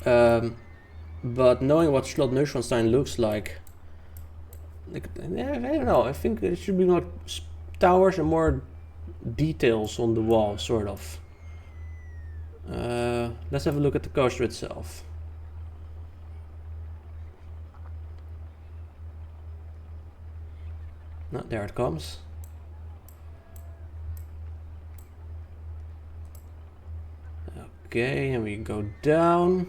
But knowing what Schloss Neuschwanstein looks like, I don't know. I think there should be more towers and more details on the wall, sort of. Let's have a look at the coaster itself. No, there it comes. Okay, and we go down.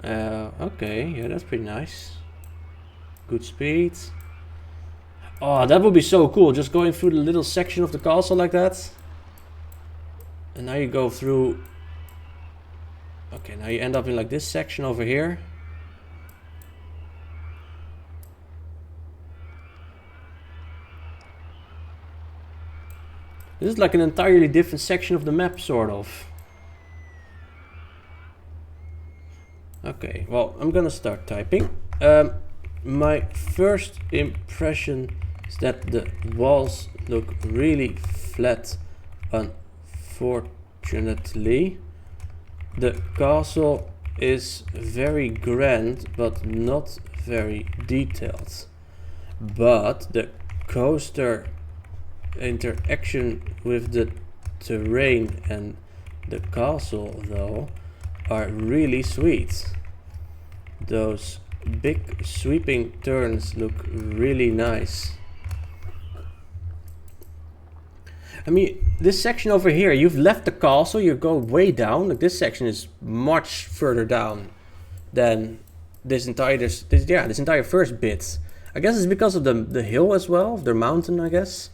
Okay, yeah, that's pretty nice. Good speed. Oh, that would be so cool, just going through the little section of the castle like that. And now you go through... Okay, now you end up in like this section over here. This is like an entirely different section of the map, sort of. Okay, well, I'm gonna start typing. My first impression is that the walls look really flat, unfortunately. The castle is very grand, but not very detailed. But the coaster interaction with the terrain and the castle, though, are really sweet. Those big sweeping turns look really nice. I mean, this section over here, you've left the castle, you go way down. Like, this section is much further down than this entire first bit. I guess it's because of the hill as well, the mountain, I guess.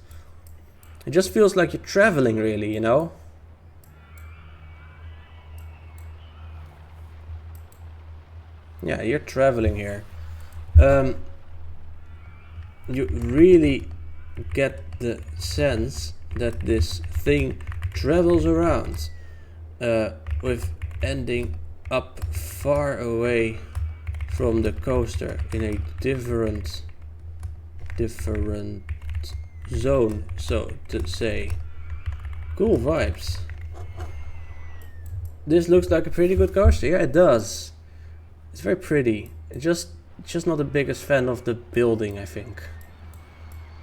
It just feels like you're traveling, really, you know? Yeah, you're traveling here. You really get the sense that this thing travels around, with ending up far away from the coaster in a different zone, so to say. Cool vibes. This looks like a pretty good coaster. Yeah, it does. It's very pretty. It's just not the biggest fan of the building, I think.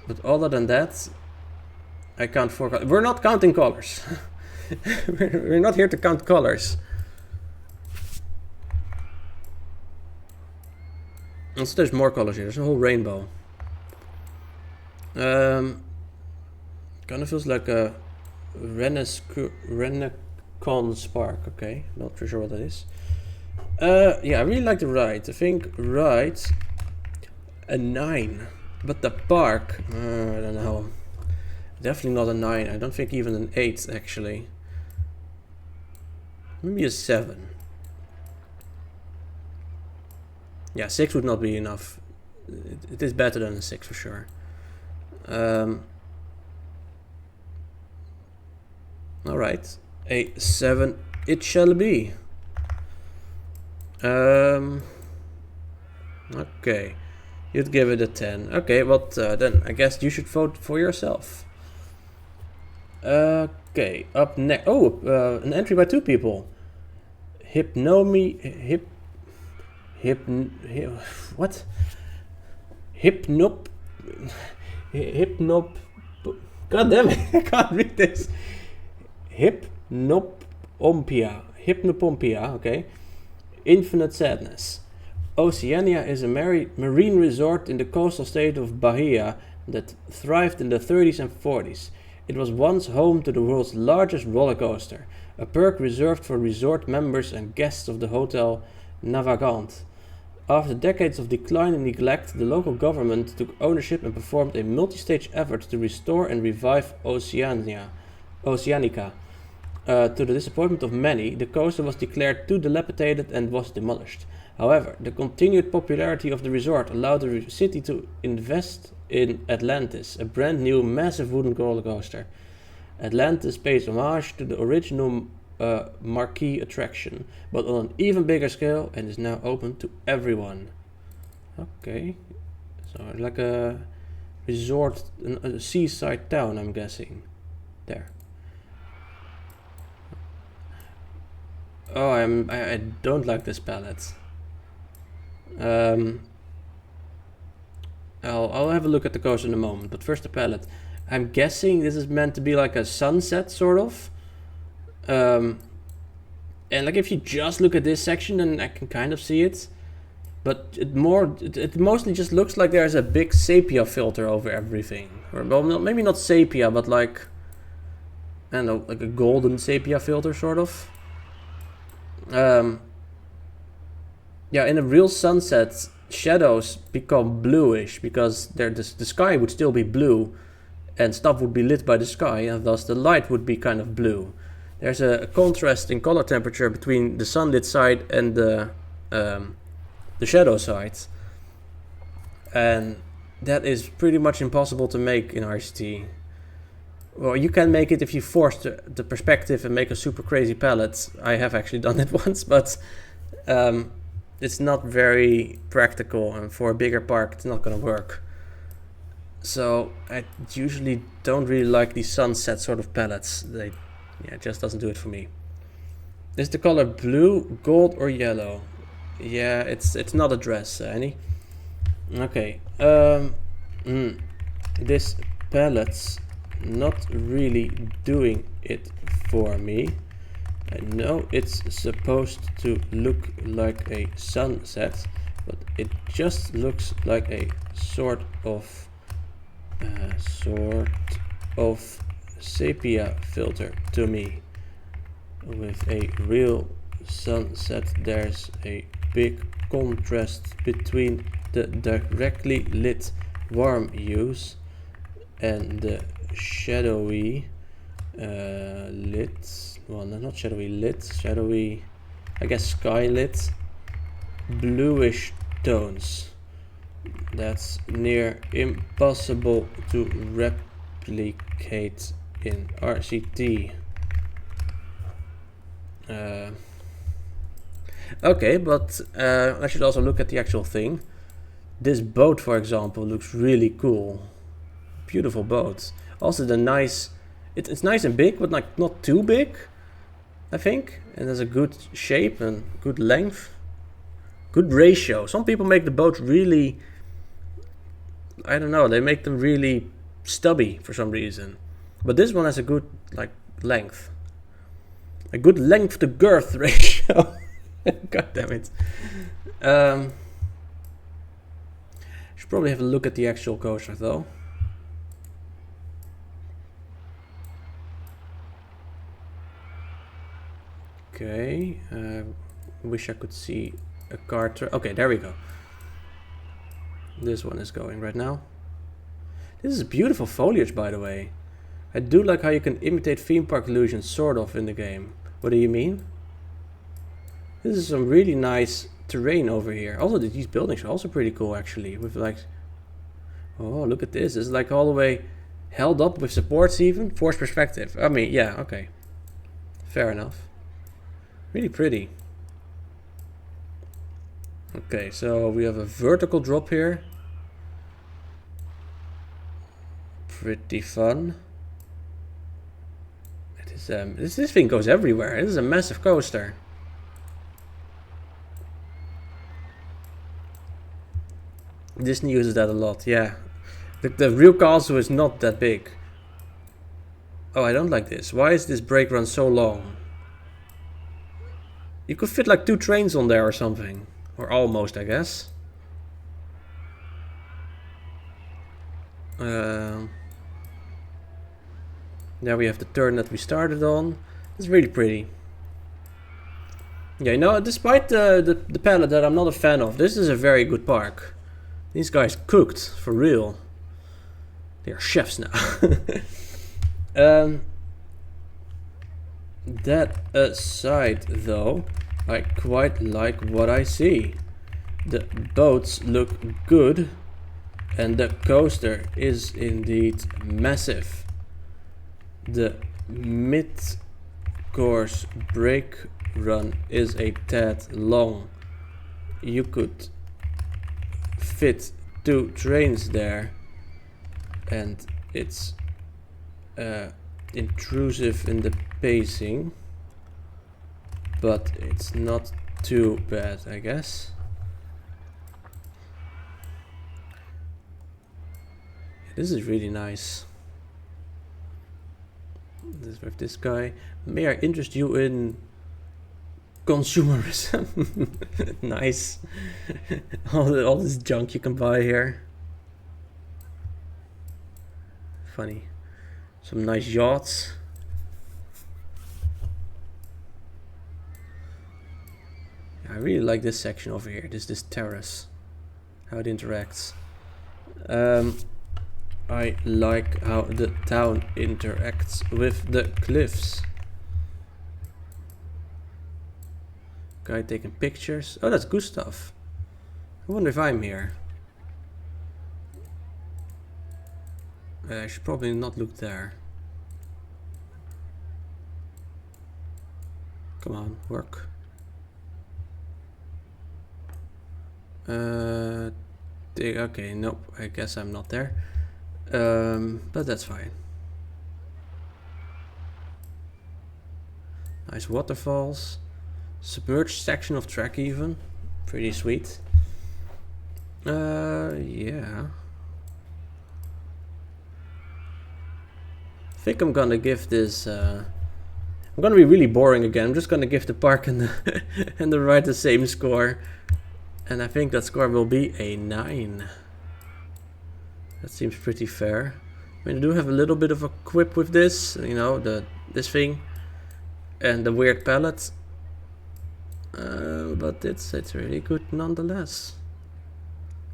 But other than that, I can't forecast. We're not counting colors. We're not here to count colors. And so there's more colors here. There's a whole rainbow. Kind of feels like a Renaissance park. Okay, not too sure what that is. Yeah, I really like the ride. I think ride a 9, but the park, I don't know. Definitely not a 9. I don't think even an 8 actually. Maybe a 7. Yeah, 6 would not be enough. It is better than a 6 for sure. Alright, a 7 it shall be. Okay, you'd give it a 10. Okay, but then I guess you should vote for yourself. Okay, up next. Oh, an entry by 2 people. What? Hypnop. God damn it! I can't read this. Hypnopompia. Okay. Infinite Sadness. Oceania is a marine resort in the coastal state of Bahia that thrived in the 30s and 40s. It was once home to the world's largest roller coaster, a perk reserved for resort members and guests of the Hotel Navagant. After decades of decline and neglect, the local government took ownership and performed a multi-stage effort to restore and revive Oceanica. To the disappointment of many, the coaster was declared too dilapidated and was demolished. However, the continued popularity of the resort allowed the city to invest in Atlantis, a brand new massive wooden roller coaster. Atlantis pays homage to the original marquee attraction, but on an even bigger scale, and is now open to everyone. Okay, so like a resort, a seaside town, I'm guessing. There. Oh, I don't like this palette. I'll have a look at the coaster in a moment, but first the palette. I'm guessing this is meant to be like a sunset, sort of. And like if you just look at this section, then I can kind of see it. but it mostly just looks like there's a big sepia filter over everything. Or well, maybe not sepia, but like, I don't know, like a golden sepia filter sort of. Yeah, in a real sunset, shadows become bluish because the sky would still be blue and stuff would be lit by the sky, and thus the light would be kind of blue. There's a contrast in color temperature between the sunlit side and the shadow side, and that is pretty much impossible to make in RCT. Well, you can make it if you force the perspective and make a super crazy palette. I have actually done it once, but it's not very practical, and for a bigger park it's not gonna work. So I usually don't really like these sunset sort of palettes. It just doesn't do it for me. Is the color blue, gold, or yellow? Yeah, it's not a dress, Annie. Okay. This palette's not really doing it for me. I know it's supposed to look like a sunset, but it just looks like a sort of sepia filter to me. With a real sunset, there's a big contrast between the directly lit warm hues and the shadowy lit, well, not shadowy lit, shadowy, I guess sky lit bluish tones. That's near impossible to replicate in RCT. Okay, but I should also look at the actual thing. This boat, for example, looks really cool. Beautiful boat. Also the nice, it's nice and big, but like not too big, I think. And has a good shape and good length. Good ratio. Some people make the boat really, I don't know, they make them really stubby for some reason. But this one has a good like length. A good length to girth ratio. God damn it. Should probably have a look at the actual coaster though. Okay, wish I could see a car. Okay, there we go. This one is going right now. This is beautiful foliage, by the way. I do like how you can imitate theme park illusions, sort of, in the game. What do you mean? This is some really nice terrain over here. Also, these buildings are also pretty cool, actually. With like, oh, look at this. It's like all the way held up with supports even. Forced perspective. I mean, yeah, okay. Fair enough. Really pretty. Okay, so we have a vertical drop here. Pretty fun. It is, this thing goes everywhere. This is a massive coaster. Disney uses that a lot, yeah. The real castle is not that big. Oh, I don't like this. Why is this brake run so long? You could fit like 2 trains on there or something. Or almost, I guess. Now we have the turn that we started on. It's really pretty. Yeah, you know, despite the palette that I'm not a fan of, this is a very good park. These guys cooked, for real. They are chefs now. That aside, though, I quite like what I see. The boats look good, and the coaster is indeed massive. The mid-course brake run is a tad long. You could fit 2 trains there, and it's intrusive in the pacing, but it's not too bad, I guess. This is really nice. This with this guy. May I interest you in Consumerism. Nice. all this junk you can buy here. Funny. Some nice yachts. I really like this section over here. This terrace. How it interacts. I like how the town interacts with the cliffs. Guy taking pictures. Oh, that's Gustav. I wonder if I'm here. I should probably not look there. Come on, work. Okay, nope, I guess I'm not there. But that's fine. Nice waterfalls. Submerged section of track even. Pretty sweet. Yeah. I think I'm gonna give this I'm gonna be really boring again. I'm just gonna give the park and the and the ride the same score. And I think that score will be a 9. That seems pretty fair. I mean, I do have a little bit of a quip with this, you know, this thing and the weird palette. But it's really good nonetheless.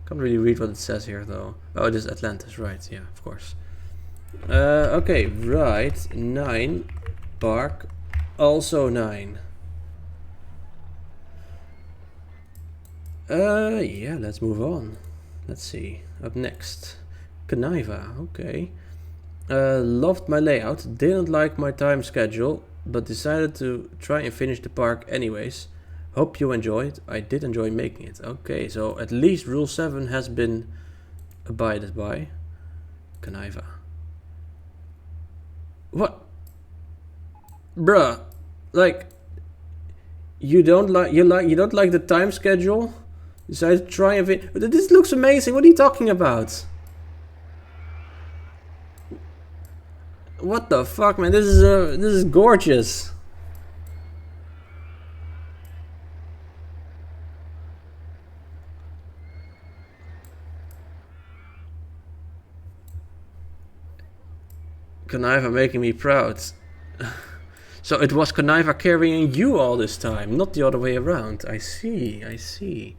Can't really read what it says here though. Oh, it is Atlantis, right? Yeah, of course. Okay, right, 9. Park, also 9. Yeah, let's move on. Let's see. Up next, Canaiva. Okay. Loved my layout, didn't like my time schedule, but decided to try and finish the park anyways. Hope you enjoyed. I did enjoy making it. Okay, so at least rule 7 has been abided by. Canaiva. What? Bruh, like you don't like the time schedule? Decided to try and this looks amazing. What are you talking about? What the fuck, man? This is gorgeous. Canaiva making me proud. So it was Canaiva carrying you all this time, not the other way around. I see, I see.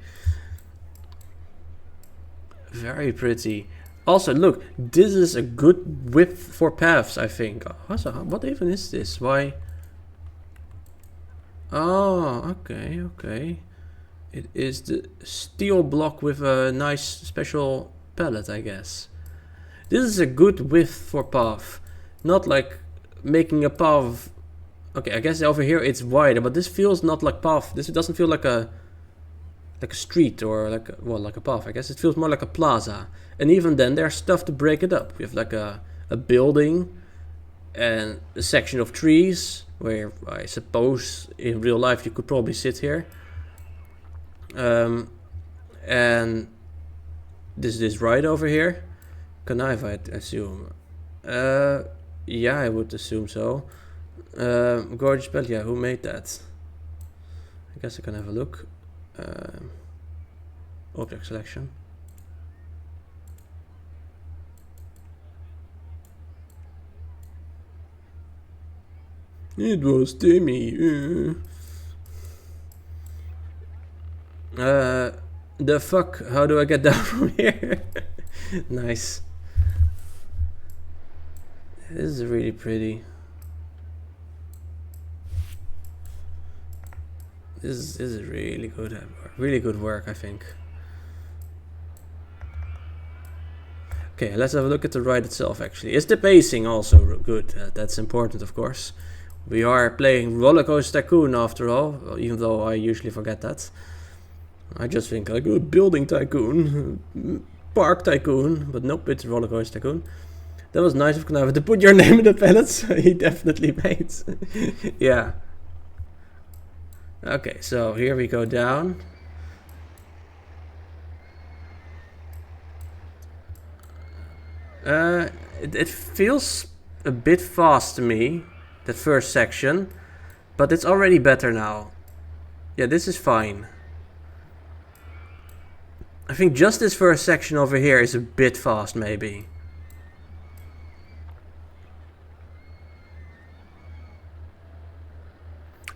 Very pretty. Also, look, this is a good width for paths, I think. Also, what even is this? Why? Oh, okay, okay. It is the steel block with a nice special palette, I guess. This is a good width for path. Not like making a path. Okay, I guess over here it's wider, but this feels not like path. This doesn't feel like a street or like a path. I guess it feels more like a plaza. And even then, there's stuff to break it up. We have like a building and a section of trees where I suppose in real life you could probably sit here. And this right over here, Canaiva, I assume. Yeah, I would assume so. Gorgeous spell, yeah, who made that? I guess I can have a look. Object selection. It was Timmy. The fuck? How do I get down from here? Nice. This is really pretty. This is really good work, I think. Okay, let's have a look at the ride itself. Actually, is the pacing also good? That's important, of course. We are playing Roller Coaster Tycoon after all, even though I usually forget that. I just think like a building tycoon, park tycoon, but nope, it's Roller Coaster Tycoon. That was nice of Canaiva to put your name in the pellets. He definitely made. Yeah. Okay, so here we go down. It feels a bit fast to me, that first section, but it's already better now. Yeah, this is fine. I think just this first section over here is a bit fast, maybe.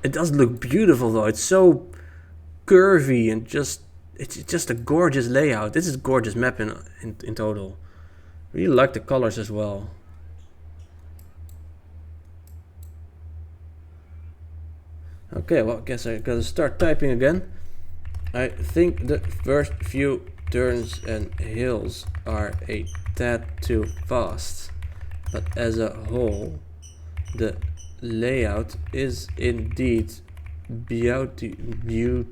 It does look beautiful though. It's so curvy and it's just a gorgeous layout. This is a gorgeous map in total. Really like the colors as well. Okay, well, I guess I gotta start typing again. I think the first few turns and hills are a tad too fast, but as a whole, the layout is indeed beautiful,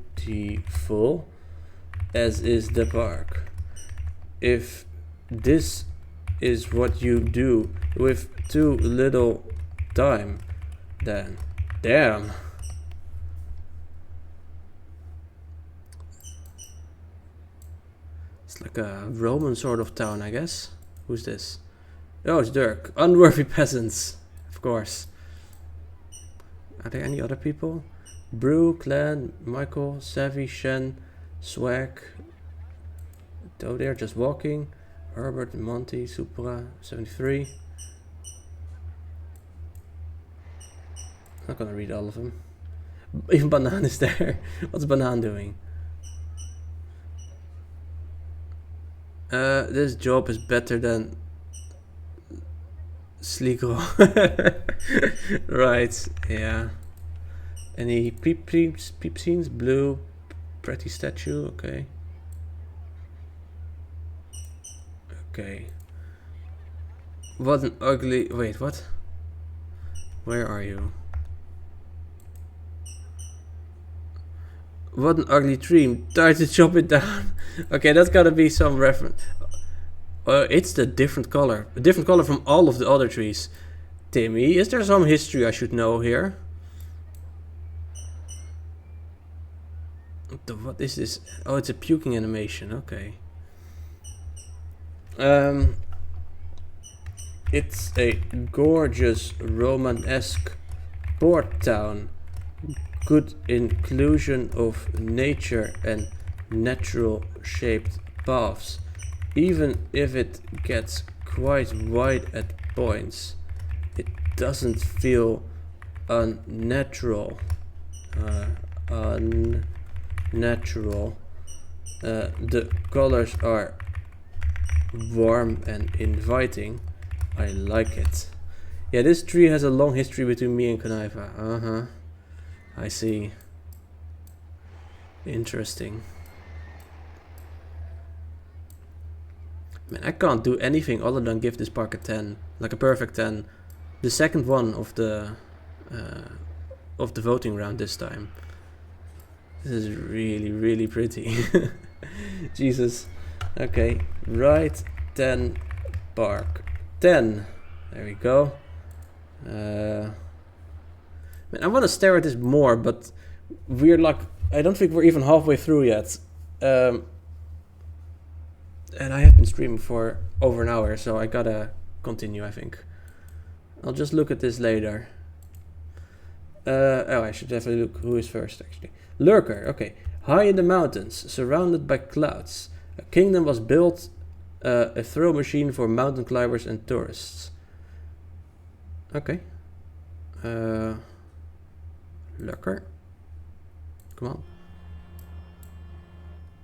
as is the park. If this is what you do with too little time, then damn. It's like a Roman sort of town, I guess. Who's this? Oh, it's Dirk. Unworthy peasants, of course. Are there any other people? Brew, Clan, Michael, Savvy, Shen, Swag. Oh, they're just walking. Herbert, Monty, Supra, 73. Not gonna read all of them. Even Banaan is there. What's Banaan doing? This job is better than Sligo. Right, yeah. Any peep scenes? Blue, pretty statue, okay. Okay. What an ugly... Wait, what? Where are you? What an ugly tree. Try to chop it down. Okay, that's gotta be some reference. It's the different color. A different color from all of the other trees. Timmy, is there some history I should know here? What is this? Oh, it's a puking animation. Okay. It's a gorgeous Romanesque port town. Good inclusion of nature and natural shaped paths, even if it gets quite wide at points. It doesn't feel unnatural. The colors are warm and inviting. I like it. Yeah, this tree has a long history between me and Kanaiva. I see. Interesting. Man, I can't do anything other than give this park a 10. Like a perfect 10. The second one of the voting round this time. This is really, really pretty. Jesus. Okay. Right. 10. Park. 10. There we go. Man, I want to stare at this more, but we're like... I don't think we're even halfway through yet. And I have been streaming for over an hour, so I gotta continue, I think. I'll just look at this later. Oh, I should definitely look who is first, actually. Lurker, okay. High in the mountains, surrounded by clouds. A kingdom was built, a throw machine for mountain climbers and tourists. Okay. Lurker. Come on.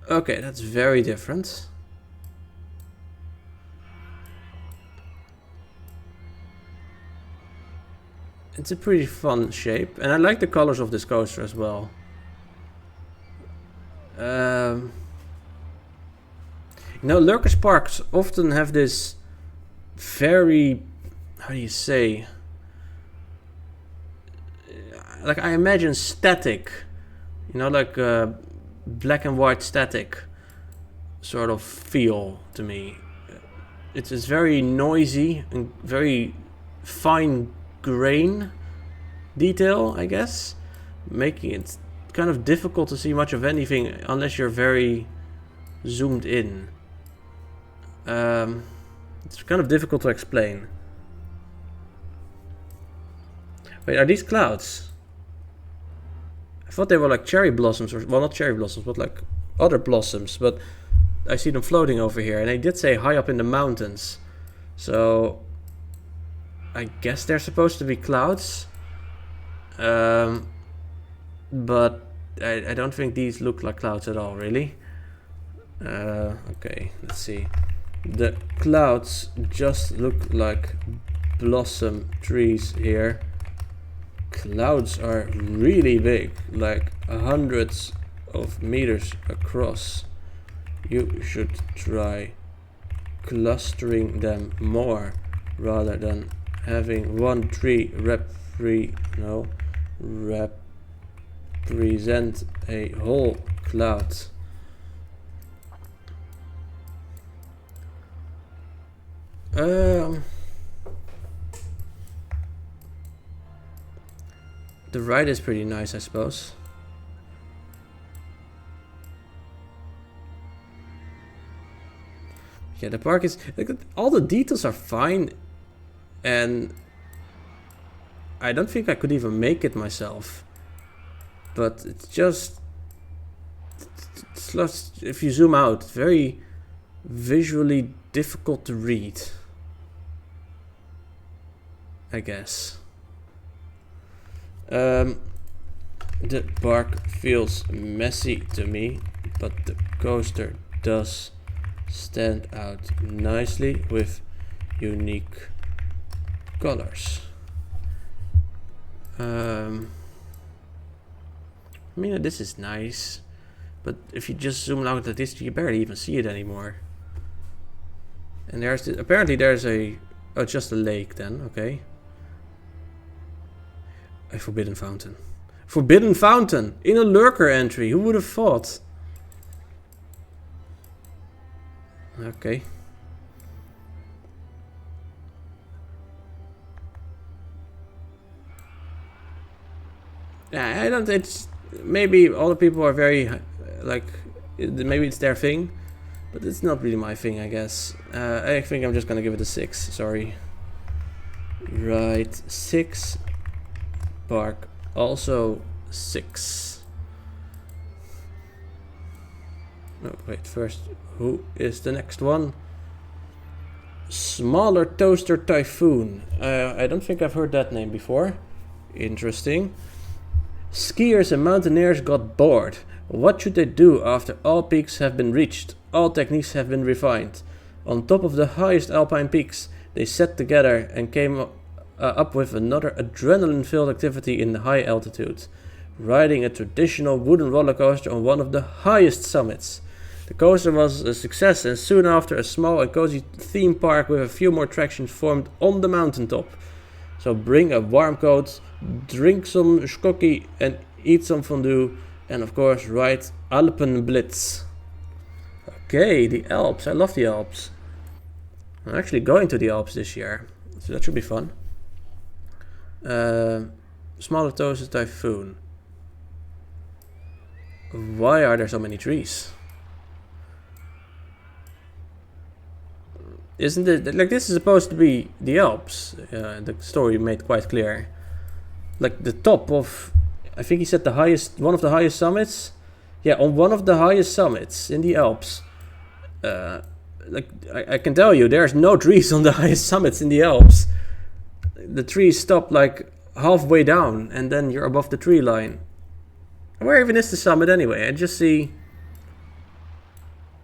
Okay, that's very different. It's a pretty fun shape, and I like the colors of this coaster as well. You know, Lurker's parks often have this very, how do you say, like I imagine static, you know, like black and white static sort of feel to me. It's very noisy and very fine grain detail, I guess, making it kind of difficult to see much of anything unless you're very zoomed in. It's kind of difficult to explain. Wait, are these clouds? I thought they were like cherry blossoms, or well, not cherry blossoms, but like other blossoms. But I see them floating over here, and they did say high up in the mountains. So I guess they're supposed to be clouds. But I don't think these look like clouds at all, really. Okay, let's see. The clouds just look like blossom trees here. Clouds are really big, like hundreds of meters across. You should try clustering them more rather than having one tree represent a whole cloud. The ride is pretty nice, I suppose. Yeah, the park is... all the details are fine. And I don't think I could even make it myself. But it's just... if you zoom out, very visually difficult to read, I guess. The park feels messy to me, but the coaster does stand out nicely with unique colors. I mean, this is nice, but if you just zoom out at this, you barely even see it anymore. And there's apparently there's a just a lake then. Okay. A forbidden fountain. Forbidden fountain in a lurker entry. Who would have thought? Okay. Yeah, I don't. It's maybe all the people are very like maybe it's their thing, but it's not really my thing, I guess. I think I'm just gonna give it a 6. Sorry. Right, 6. Park also 6. Oh wait, first, who is the next one? Smaller Toaster Typhoon. I don't think I've heard that name before. Interesting. Skiers and mountaineers got bored. What should they do after all peaks have been reached? All techniques have been refined. On top of the highest alpine peaks, they sat together and came up with another adrenaline-filled activity in the high altitude, riding a traditional wooden roller coaster on one of the highest summits. The coaster was a success, and soon after a small and cozy theme park with a few more attractions formed on the mountaintop. So bring a warm coat, drink some schokkie and eat some fondue, and of course ride Alpenblitz. Okay, the Alps. I love the Alps. I'm actually going to the Alps this year, so that should be fun. Smaller Toaster Typhoon. Why are there so many trees? Isn't it like this is supposed to be the Alps? The story made quite clear. Like the top of, I think he said the highest, one of the highest summits. Yeah, on one of the highest summits in the Alps. Like I can tell you, there's no trees on the highest summits in the Alps. The trees stop like halfway down, and then you're above the tree line. Where even is the summit anyway? I just see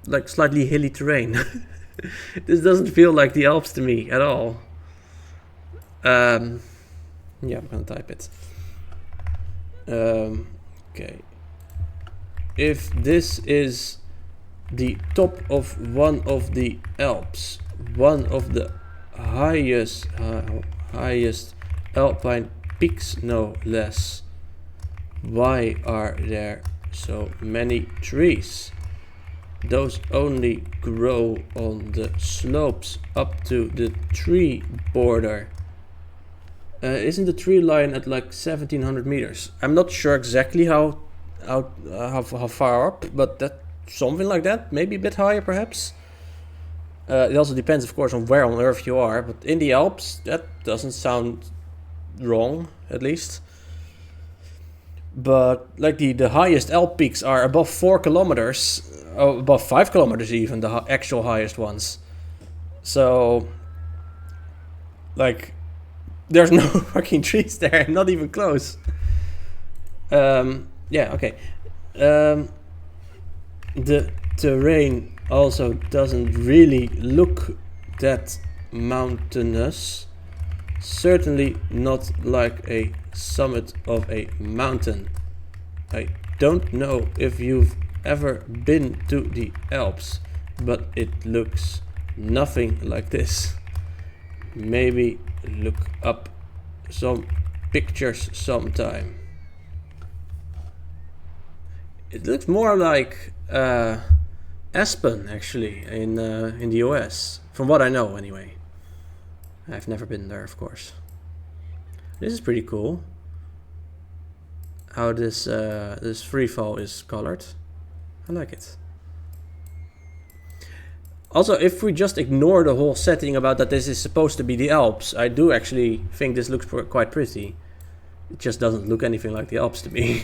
like slightly hilly terrain. This doesn't feel like the Alps to me at all. Yeah, I'm gonna type it. Okay. If this is the top of one of the Alps, one of the highest alpine peaks, no less, why are there so many trees? Those only grow on the slopes up to the tree border. Isn't the tree line at like 1700 meters? I'm not sure exactly how far up, but that something like that, maybe a bit higher perhaps. It also depends, of course, on where on Earth you are, but in the Alps, that doesn't sound wrong, at least. but like the highest Alp peaks are above 4 kilometers, above 5 kilometers even, the actual highest ones. So, like, there's no fucking trees there, not even close. Yeah, okay. The terrain also doesn't really look that mountainous. Certainly not like a summit of a mountain. I don't know if you've ever been to the Alps, but it looks nothing like this. Maybe look up some pictures sometime. It looks more like Aspen, actually, in the US, from what I know anyway. I've never been there, of course. This is pretty cool. How this this freefall is colored. I like it. Also, if we just ignore the whole setting about that this is supposed to be the Alps, I do actually think this looks quite pretty. It just doesn't look anything like the Alps to me.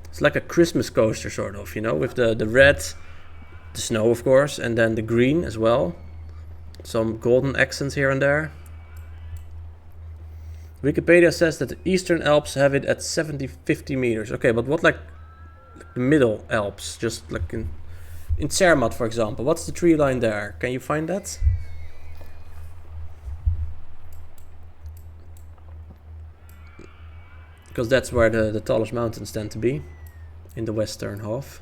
It's like a Christmas coaster, sort of, you know, with the red, the snow, of course, and then the green as well. Some golden accents here and there. Wikipedia says that the Eastern Alps have it at 50 meters. Okay, but what like the middle Alps? Just like in Zermatt, for example. What's the tree line there? Can you find that? Because that's where the tallest mountains tend to be, in the western half.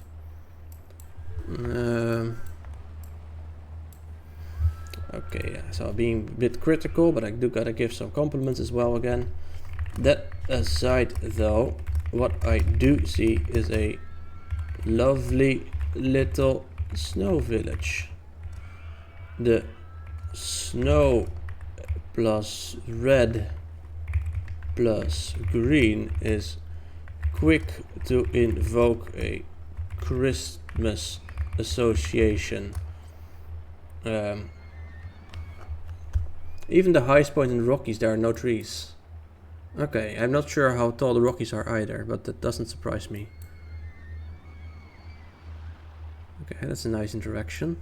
Okay, yeah, so being a bit critical, but I do gotta give some compliments as well again. That aside though, what I do see is a lovely little snow village. The snow plus red plus green is quick to invoke a Christmas association. Even the highest point in the Rockies, there are no trees. Okay, I'm not sure how tall the Rockies are either, but that doesn't surprise me. Okay, that's a nice interaction.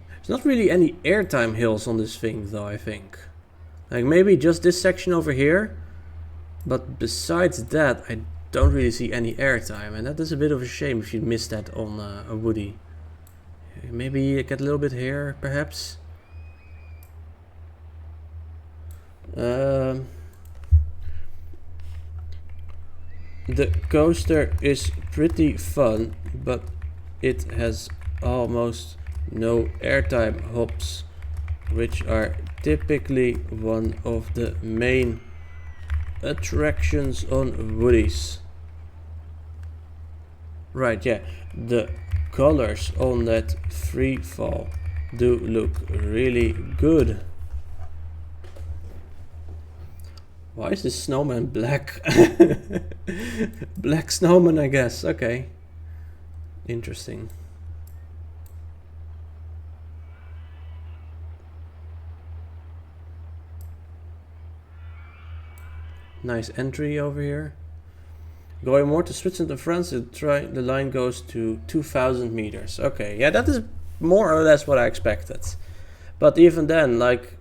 There's not really any airtime hills on this thing though, I think. Like maybe just this section over here, but besides that I don't really see any airtime, and that is a bit of a shame if you miss that on a Woody. Maybe get a little bit here, perhaps. The coaster is pretty fun, but it has almost no airtime hops, which are typically one of the main attractions on Woodies. Right, yeah, the colors on that free fall do look really good. Why is this snowman black? Black snowman, I guess. Okay. Interesting. Nice entry over here. Going more to Switzerland and France, the line goes to 2,000 meters. Okay, yeah, that is more or less what I expected. But even then, like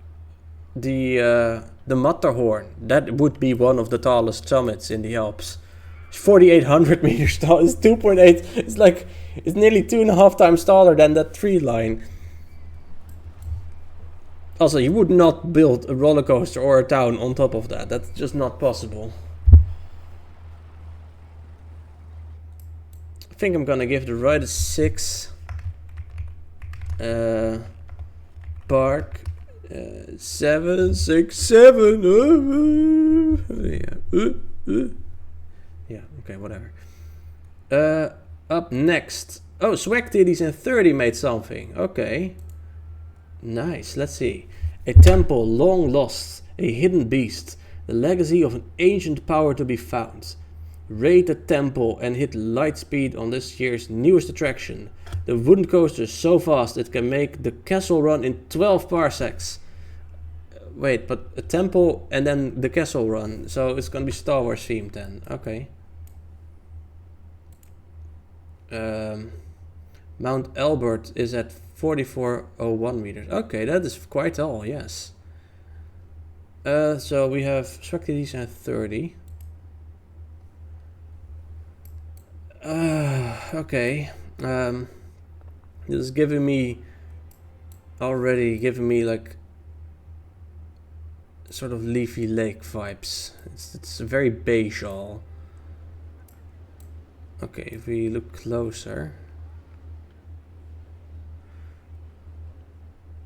the Matterhorn, that would be one of the tallest summits in the Alps. It's 4,800 meters tall. It's 2.8. It's like it's nearly 2.5 times taller than that tree line. Also, you would not build a roller coaster or a town on top of that. That's just not possible. I think I'm gonna give the ride a 6. Park 7, 6, 7. Yeah, okay, whatever. Up next. Oh, Swag Titties in 30 made something. Okay. Nice, let's see. A temple long lost, a hidden beast, the legacy of an ancient power to be found. Raid the temple and hit light speed on this year's newest attraction. The wooden coaster is so fast it can make the castle run in 12 parsecs. Wait, but a temple and then the castle run. So it's gonna be Star Wars themed then. Okay. Mount Albert is at 4401 meters. Okay, that is quite tall, yes. So we have subtracted these at 30. Okay. This is giving me like sort of leafy lake vibes. It's very beige all. Okay, if we look closer.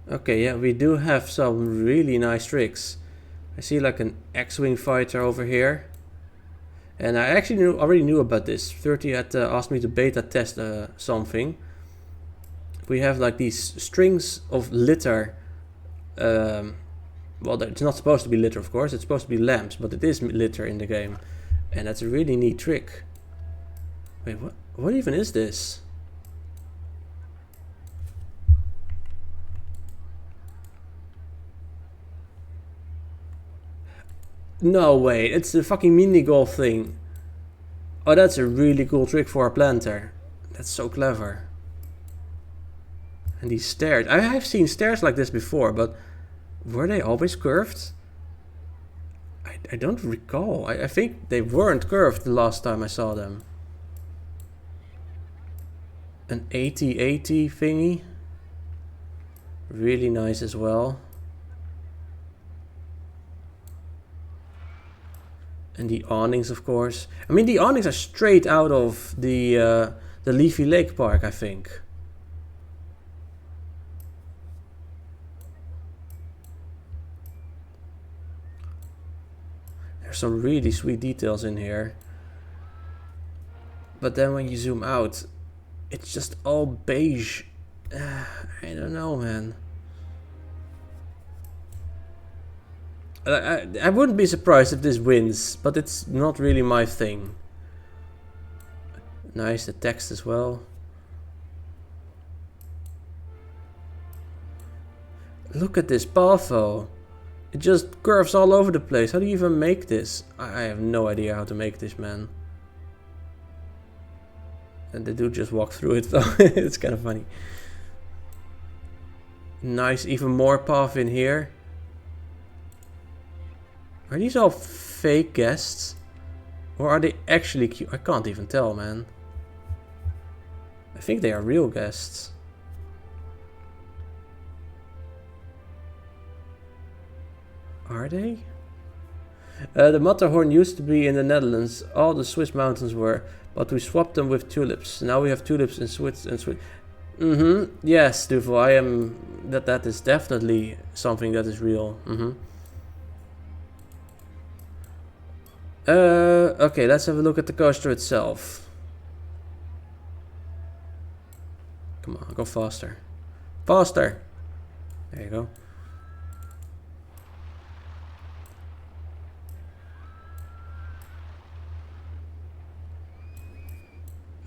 Okay, yeah, we do have some really nice tricks. I see like an X-Wing fighter over here. And I actually already knew about this. 30 had asked me to beta test something. We have like these strings of litter. Well, it's not supposed to be litter, of course. It's supposed to be lamps, but it is litter in the game. And that's a really neat trick. Wait, what even is this? No way, it's the fucking mini golf thing. Oh, that's a really cool trick for a planter. That's so clever. And these stairs. I have seen stairs like this before, but were they always curved? I don't recall. I think they weren't curved the last time I saw them. An 80-80 thingy. Really nice as well. And the awnings, of course. I mean, the awnings are straight out of the Leafy Lake Park, I think. There's some really sweet details in here. But then when you zoom out, it's just all beige. I don't know, man. I wouldn't be surprised if this wins, but it's not really my thing. Nice, the text as well. Look at this path though. It just curves all over the place. How do you even make this? I have no idea how to make this, man. And they do just walk through it though. It's kind of funny. Nice, even more path in here. Are these all fake guests? Or are they actually cute? I can't even tell, man. I think they are real guests. Are they? The Matterhorn used to be in the Netherlands. All the Swiss mountains were. But we swapped them with tulips. Now we have tulips in Switzerland. Yes, Duvel, I am... That is definitely something that is real. Okay, let's have a look at the coaster itself. Come on, go faster. Faster! There you go.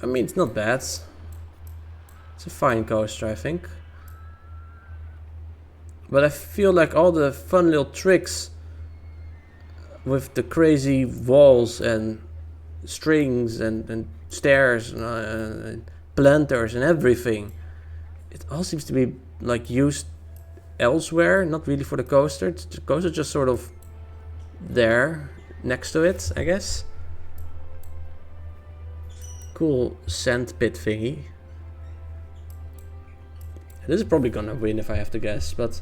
I mean, it's not bad. It's a fine coaster, I think. But I feel like all the fun little tricks with the crazy walls and strings and stairs and planters and everything, it all seems to be like used elsewhere, not really for the coaster. The coaster just sort of there next to it, I guess. Cool sand pit thingy. This is probably gonna win if I have to guess, but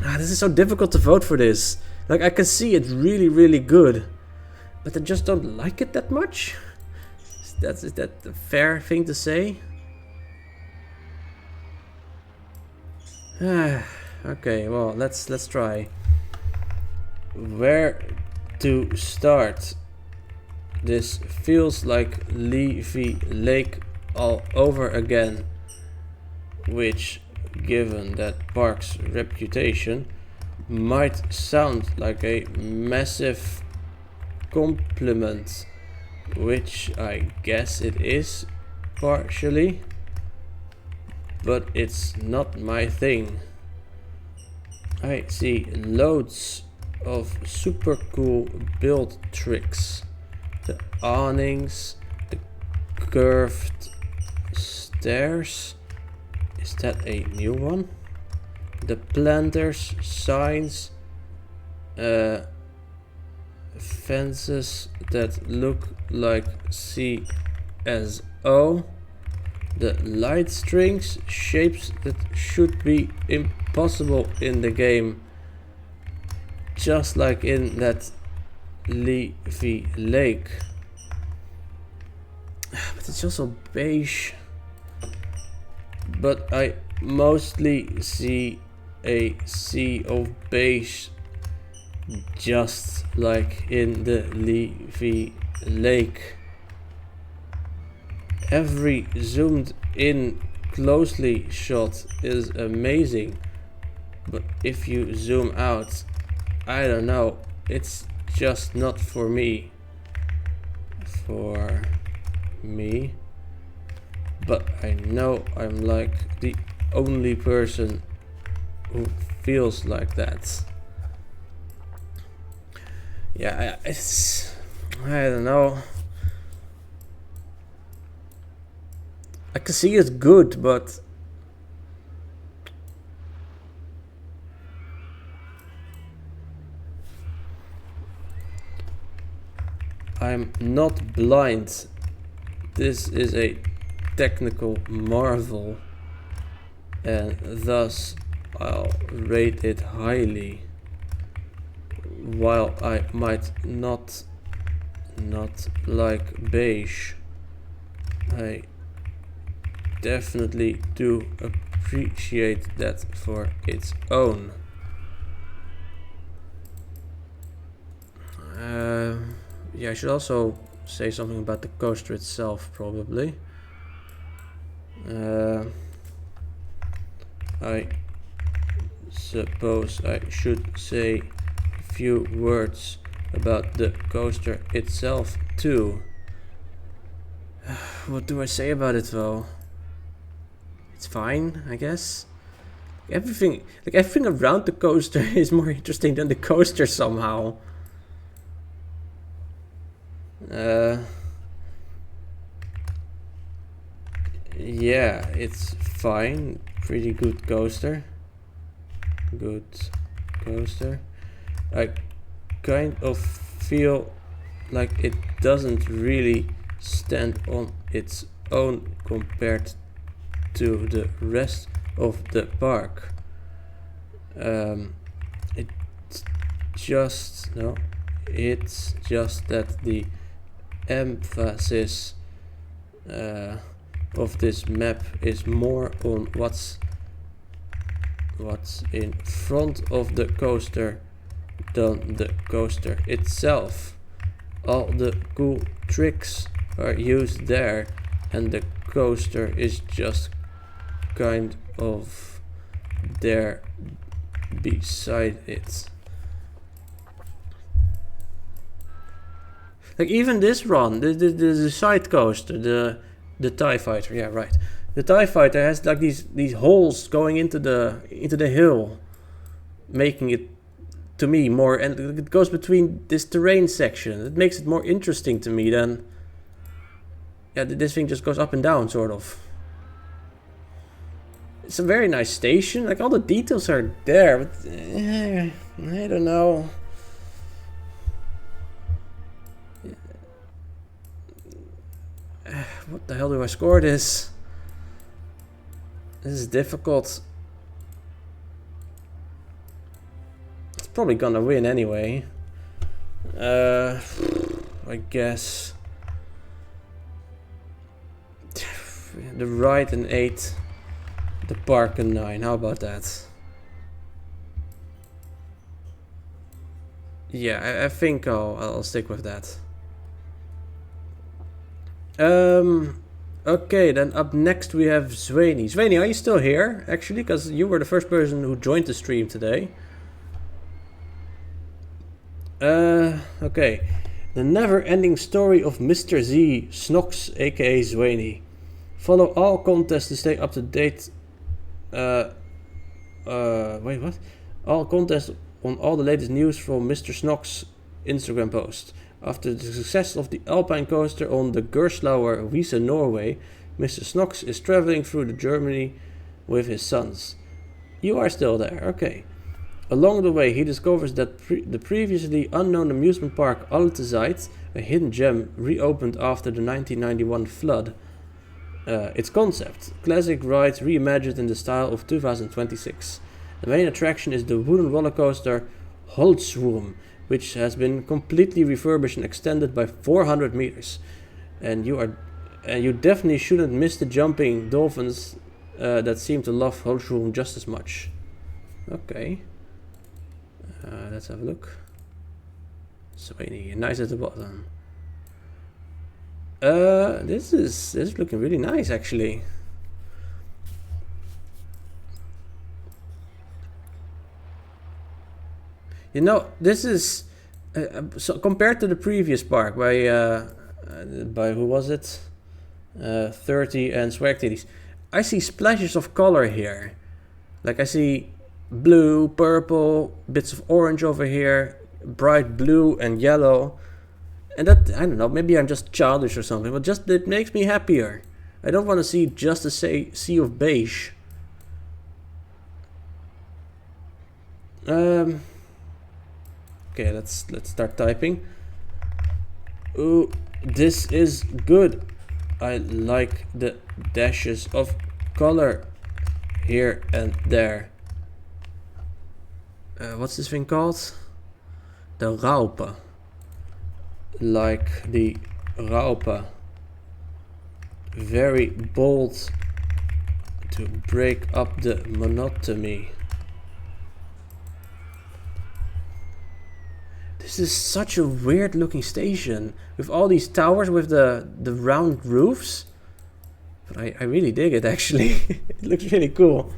this is so difficult to vote for this. Like, I can see it's really, really good, but I just don't like it that much. Is that a fair thing to say? Okay, well, let's try. Where to start? This feels like Leafy Lake all over again, which, given that park's reputation, might sound like a massive compliment, which I guess it is partially, but it's not my thing. I see loads of super cool build tricks. The awnings, the curved stairs. Is that a new one? The planters, signs, fences that look like CSO. The light strings, shapes that should be impossible in the game. Just like in that leafy lake. But it's also beige. But I mostly see a sea of beige, just like in the leafy lake. Every zoomed in closely shot is amazing, but if you zoom out, I don't know, it's just not for me. But I know I'm like the only person who feels like that. Yeah, I don't know. I can see it's good, but I'm not blind. This is a technical marvel, and thus I'll rate it highly. While I might not like beige, I definitely do appreciate that for its own. Yeah, I should also say something about the coaster itself, probably. I suppose I should say a few words about the coaster itself too. What do I say about it though? It's fine, I guess. Everything around the coaster is more interesting than the coaster somehow. Yeah, it's fine. Pretty good coaster. Good coaster. I kind of feel like it doesn't really stand on its own compared to the rest of the park. It's just that the emphasis of this map is more on what's in front of the coaster than the coaster itself. All the cool tricks are used there, and the coaster is just kind of there beside it. Like even this run, the side coaster, the TIE Fighter, yeah right. The TIE Fighter has like these holes going into the hill, making it to me more, and it goes between this terrain section. It makes it more interesting to me than, yeah, this thing just goes up and down sort of. It's a very nice station, like all the details are there, but I don't know. What the hell do I score this? This is difficult. It's probably gonna win anyway. I guess. The ride an 8. The park a 9. How about that? Yeah, I think I'll stick with that. Okay, then up next we have Zwani. Zwani, are you still here, actually? Because you were the first person who joined the stream today. Okay. The never-ending story of Mr. Z, Snox, aka Zwani. Follow all contests to stay up to date. Wait, what? All contest on all the latest news from Mr. Snock's Instagram post. After the success of the Alpine coaster on the Gerslauer Wiese, Norway, Mr. Snox is traveling through Germany with his sons. You are still there, okay. Along the way, he discovers that the previously unknown amusement park Altezeit, a hidden gem, reopened after the 1991 flood. Its concept, classic rides reimagined in the style of 2026. The main attraction is the wooden roller coaster Holzwurm, which has been completely refurbished and extended by 400 meters. And you definitely shouldn't miss the jumping dolphins that seem to love Holzwurm just as much. Okay. Let's have a look. Sweeney, nice at the bottom. This is looking really nice actually. You know, this is so compared to the previous park by who was it? 30 and Swag Titties. I see splashes of color here. Like I see blue, purple, bits of orange over here, bright blue and yellow. And that, I don't know, maybe I'm just childish or something, but just it makes me happier. I don't want to see just a sea of beige. Okay, let's start typing. Ooh, this is good. I like the dashes of color here and there. What's this thing called? The Raupe. Like the Raupe. Very bold to break up the monotony. This is such a weird looking station with all these towers with the round roofs. But I really dig it actually. It looks really cool.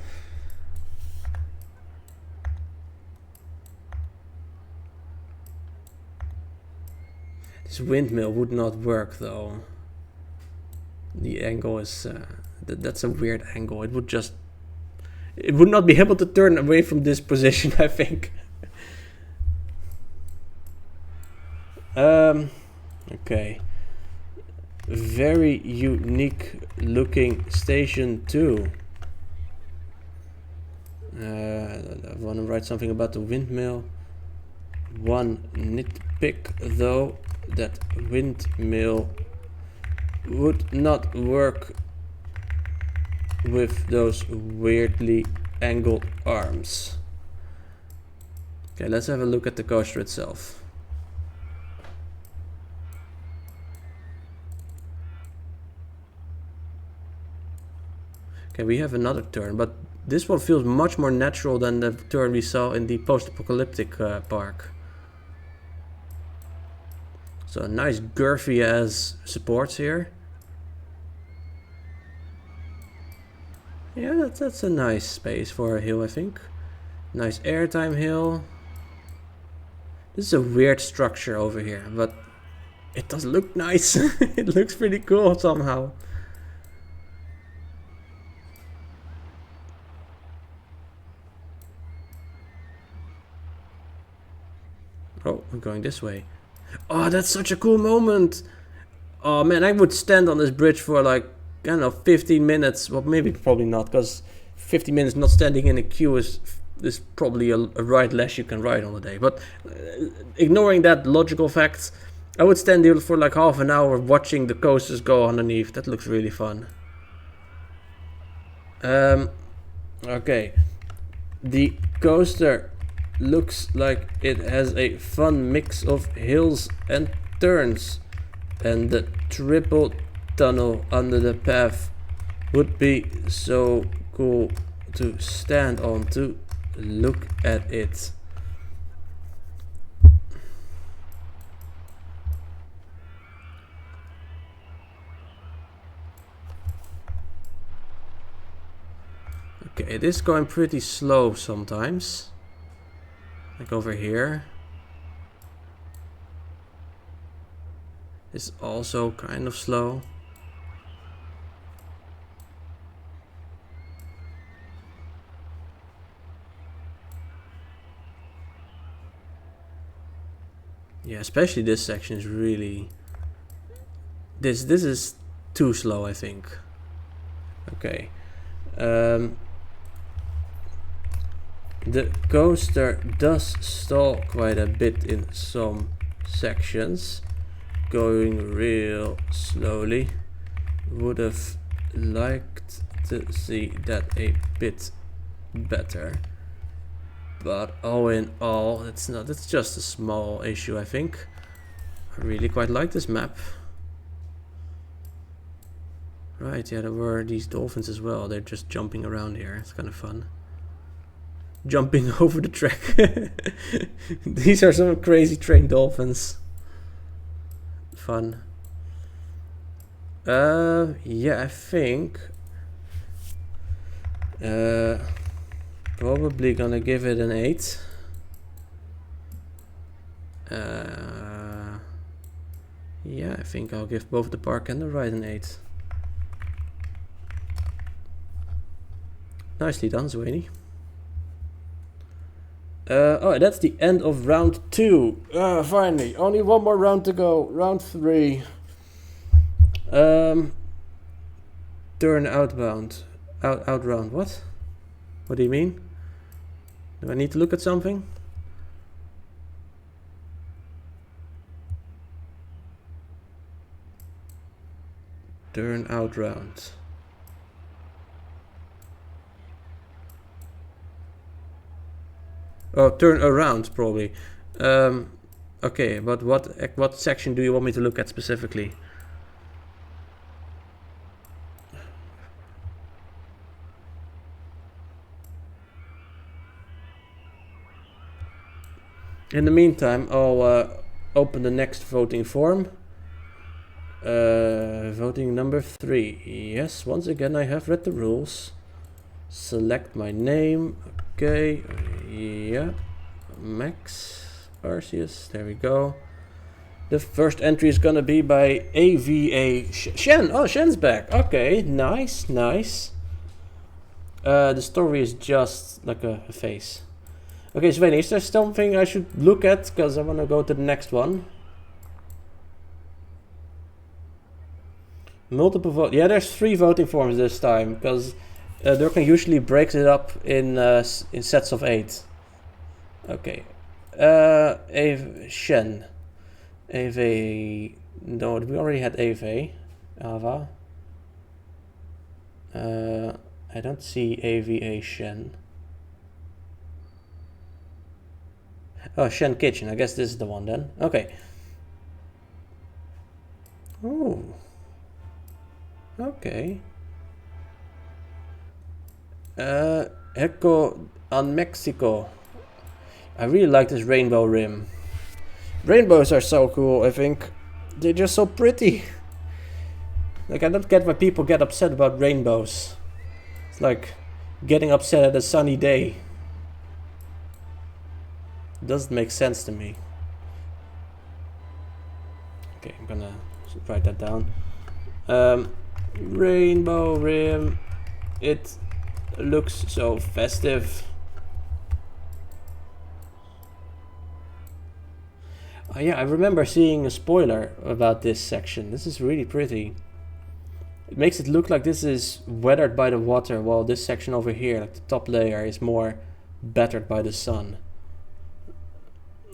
This windmill would not work though. The angle is that's a weird angle. It would not be able to turn away from this position, I think. Okay. Very unique looking station too. I want to write something about the windmill. One nitpick though, that windmill would not work with those weirdly angled arms. Okay, let's have a look at the coaster itself. Okay, we have another turn, but this one feels much more natural than the turn we saw in the post-apocalyptic park. So nice girthy as supports here. Yeah, that's a nice space for a hill, I think. Nice airtime hill. This is a weird structure over here, but it does look nice. It looks pretty cool somehow. Oh, I'm going this way. Oh, that's such a cool moment. Oh man, I would stand on this bridge for like, I don't know, 15 minutes. Well, maybe probably not, because 50 minutes not standing in a queue is probably a ride less you can ride on a day. But ignoring that logical fact, I would stand here for like half an hour watching the coasters go underneath. That looks really fun. Okay. The coaster looks like it has a fun mix of hills and turns, and the triple tunnel under the path would be so cool to stand on, to look at it. Okay, it is going pretty slow sometimes. Like over here. It's also kind of slow. Yeah, especially this section is really... This is too slow, I think. Okay. The coaster does stall quite a bit in some sections. Going real slowly. Would have liked to see that a bit better. But all in all, it's just a small issue, I think. I really quite like this map. Right, yeah, there were these dolphins as well. They're just jumping around here. It's kind of fun. Jumping over the track. These are some crazy trained dolphins. Fun. Yeah, I think probably gonna give it an 8. Yeah, I think I'll give both the park and the ride an 8. Nicely done, Zwaney. Oh, that's the end of round 2. Finally, only one more round to go. Round 3. Turn outbound. Out round. What? What do you mean? Do I need to look at something? Turn out round. Oh, turn around probably. Okay, but what section do you want me to look at specifically? In the meantime, I'll open the next voting form. Voting number 3. Yes, once again I have read the rules. Select my name. Okay, yeah. Max Arceus, there we go. The first entry is gonna be by AVA Shen. Oh, Shen's back. Okay, nice, nice. The story is just like a face. Okay, Sven, is there something I should look at? Because I want to go to the next one. Multiple vote. Yeah, there's 3 voting forms this time because Durkan usually breaks it up in sets of 8. Okay. Shen. Ave. No, we already had Ave. Ava. I don't see AVA Shen. Oh, Shen Kitchen. I guess this is the one then. Okay. Oh. Okay. Echo on Mexico. I really like this rainbow rim. Rainbows are so cool, I think. They're just so pretty. Like, I don't get why people get upset about rainbows. It's like getting upset at a sunny day. It doesn't make sense to me. Okay, I'm gonna write that down. Rainbow rim. It looks so festive. Oh yeah, I remember seeing a spoiler about this section. This is really pretty. It makes it look like this is weathered by the water, while this section over here, like the top layer, is more battered by the sun.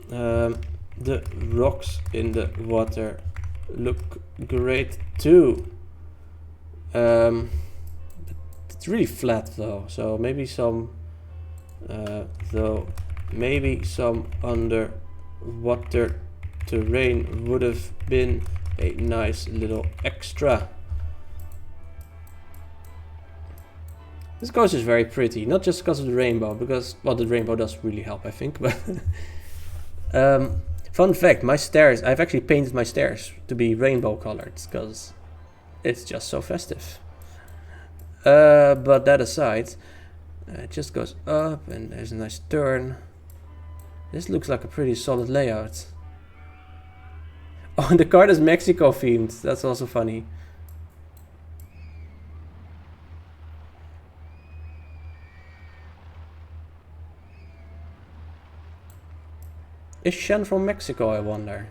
The rocks in the water look great too. It's really flat though, so maybe some underwater terrain would have been a nice little extra. This coast is very pretty, not just because of the rainbow, because, well, the rainbow does really help, I think, but fun fact, my stairs, I've actually painted my stairs to be rainbow colored, because it's just so festive. But that aside, it just goes up, and there's a nice turn. This looks like a pretty solid layout. Oh, and the card is Mexico themed, that's also funny. Is Shen from Mexico, I wonder?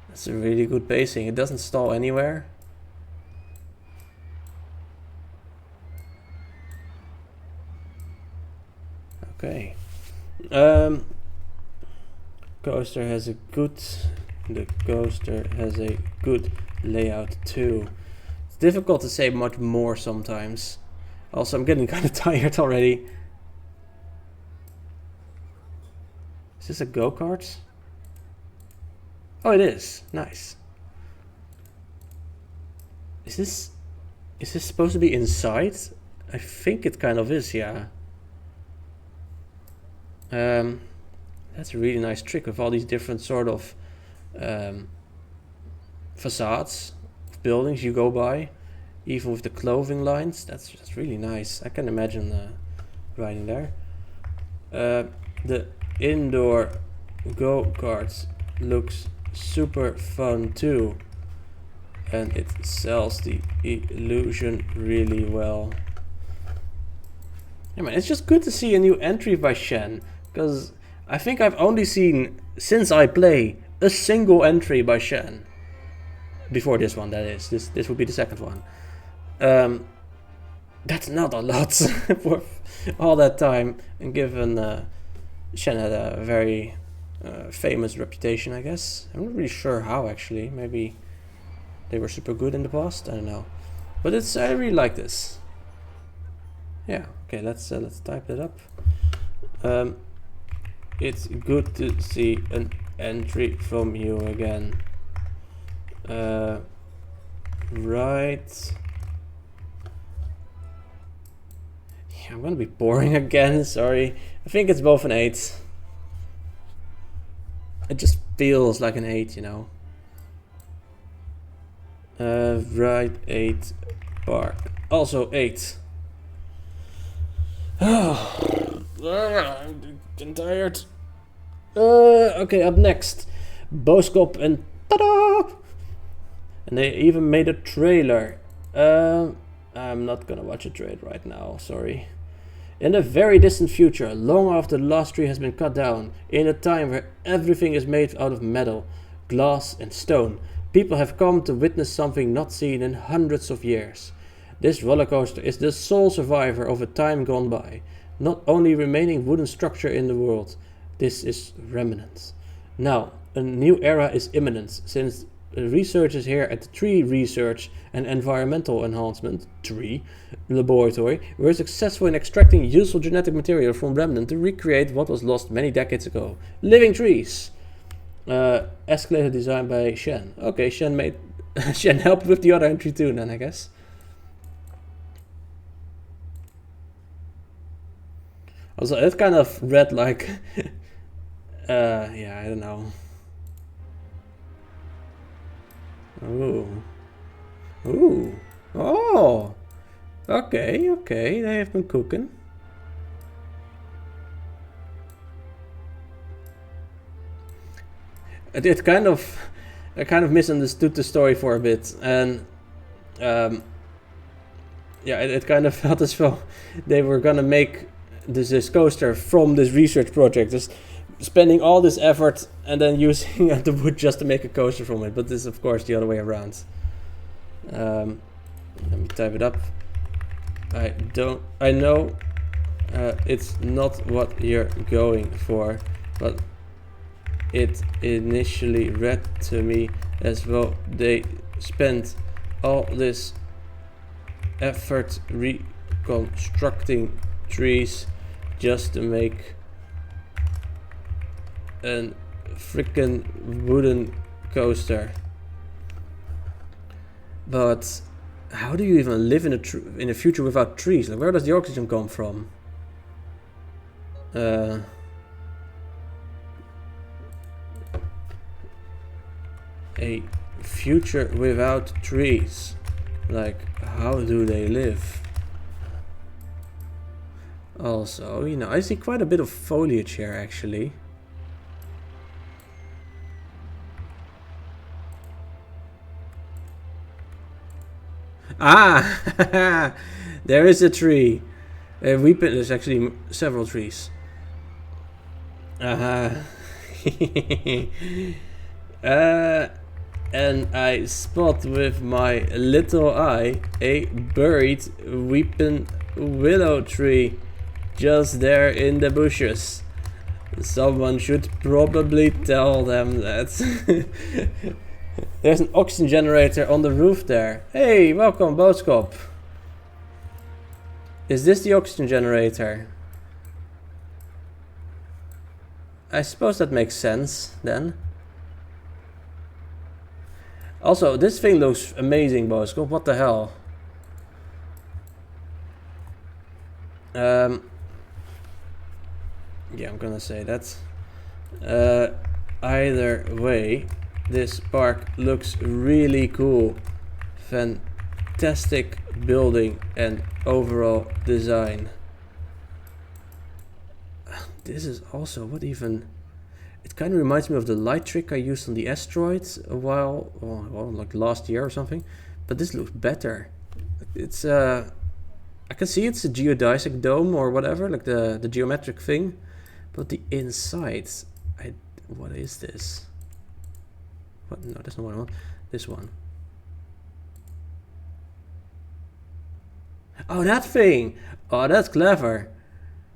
That's a really good basing. It doesn't stall anywhere. Okay. Coaster has a good... The coaster has a good layout too. It's difficult to say much more sometimes. Also, I'm getting kind of tired already. Is this a go-kart? Oh, it is. Nice. Is this supposed to be inside? I think it kind of is, yeah. That's a really nice trick with all these different sort of facades of buildings you go by, even with the clothing lines. That's really nice. I can imagine riding there. The indoor go-karts looks super fun too, and it sells the illusion really well. Yeah, man, it's just good to see a new entry by Shen, because I think I've only seen, since I play, a single entry by Shen. Before this one, that is. This would be the second one. That's not a lot for all that time, and given Shen had a very famous reputation, I guess. I'm not really sure how, actually. Maybe they were super good in the past, I don't know. But I really like this. Yeah, okay, let's type that up. It's good to see an entry from you again. Right. Yeah, I'm gonna be boring again, sorry. I think it's both an 8. It just feels like an 8, you know. Right, 8 bar. Also 8. I'm getting tired. Okay, up next, Boskop and ta-da! And they even made a trailer. I'm not gonna watch a trailer right now, sorry. In a very distant future, long after the last tree has been cut down, in a time where everything is made out of metal, glass and stone, people have come to witness something not seen in hundreds of years. This roller coaster is the sole survivor of a time gone by, not only remaining wooden structure in the world. This is remnant. Now, a new era is imminent, since researchers here at the Tree Research and Environmental Enhancement (TREE) laboratory were successful in extracting useful genetic material from remnant to recreate what was lost many decades ago. Living trees! Escalator designed by Shen. Okay, Shen made... Shen helped with the other entry too then, I guess. Also, it kind of read like... yeah, I don't know. Ooh. Ooh. Oh! Okay, okay, they have been cooking. I kind of misunderstood the story for a bit, and yeah, it kind of felt as though they were gonna make this coaster from this research project, just spending all this effort and then using the wood just to make a coaster from it. But this is of course the other way around. Let me type it up. I know it's not what you're going for, but it initially read to me as well they spent all this effort reconstructing trees just to make a freaking wooden coaster. But how do you even live in a future without trees? Like, where does the oxygen come from? A future without trees. Like, how do they live? Also, you know, I see quite a bit of foliage here actually. Ah! There is a tree. Weeping, there's actually several trees. And I spot with my little eye a buried weeping willow tree just there in the bushes. Someone should probably tell them that. There's an oxygen generator on the roof there. Hey, welcome, Boodskap. Is this the oxygen generator? I suppose that makes sense then. Also, this thing looks amazing, Boodskap. What the hell? Yeah, I'm gonna say that. Either way, this park looks really cool. Fantastic building and overall design. This is also, what even... It kind of reminds me of the light trick I used on the asteroids a while, well, like last year or something. But this looks better. It's I can see it's a geodesic dome or whatever, like the geometric thing. But the inside, what is this? What? No, that's not what I want. This one. Oh, that thing! Oh, that's clever.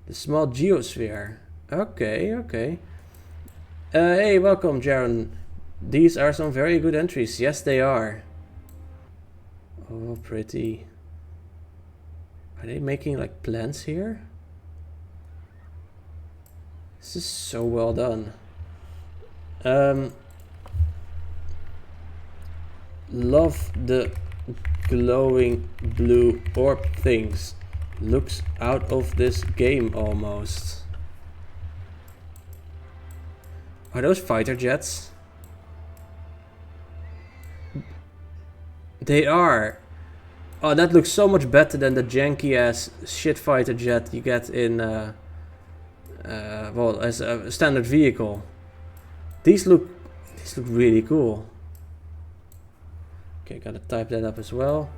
The small geosphere. Okay, okay. Hey, welcome, Jaron. These are some very good entries. Yes, they are. Oh, pretty. Are they making like plants here? This is so well done. Love the glowing blue orb things. Looks out of this game almost. Are those fighter jets? They are. Oh, that looks so much better than the janky ass shit fighter jet you get in well, as a standard vehicle. These look really cool. Okay, gotta type that up as well.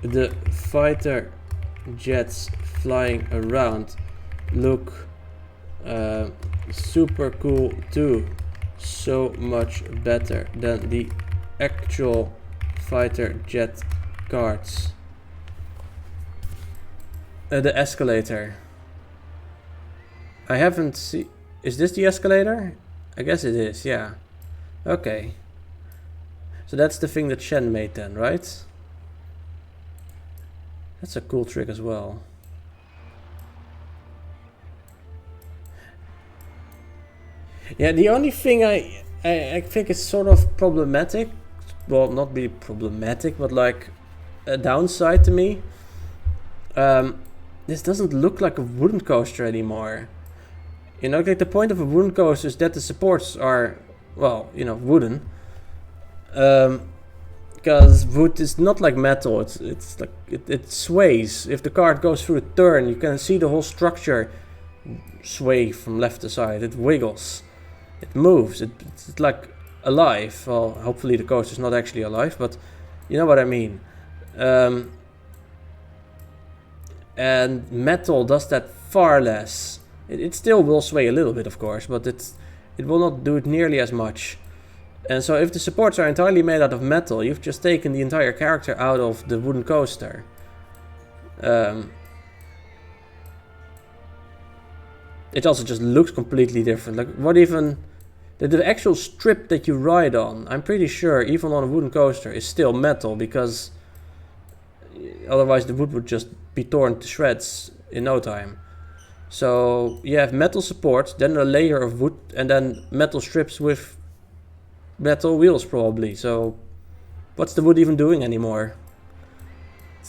The fighter jets flying around look super cool too. So much better than the actual fighter jet cards. The escalator. I haven't seen... Is this the escalator? I guess it is, yeah. Okay. So that's the thing that Shen made then, right? That's a cool trick as well. Yeah, the only thing I think is sort of problematic, well, not really problematic, but like a downside to me. This doesn't look like a wooden coaster anymore. You know, like the point of a wooden coaster is that the supports are, well, you know, wooden. Because wood is not like metal. It's like it sways. If the cart goes through a turn, you can see the whole structure sway from left to side. It wiggles. It moves. It's like alive. Well, hopefully the coaster is not actually alive, but you know what I mean. And metal does that far less. It still will sway a little bit, of course, but it will not do it nearly as much. And so if the supports are entirely made out of metal, you've just taken the entire character out of the wooden coaster. It also just looks completely different. Like, what even... The actual strip that you ride on, I'm pretty sure, even on a wooden coaster, is still metal, because otherwise the wood would just be torn to shreds in no time. So you have metal supports, then a layer of wood, and then metal strips with metal wheels probably. So what's the wood even doing anymore?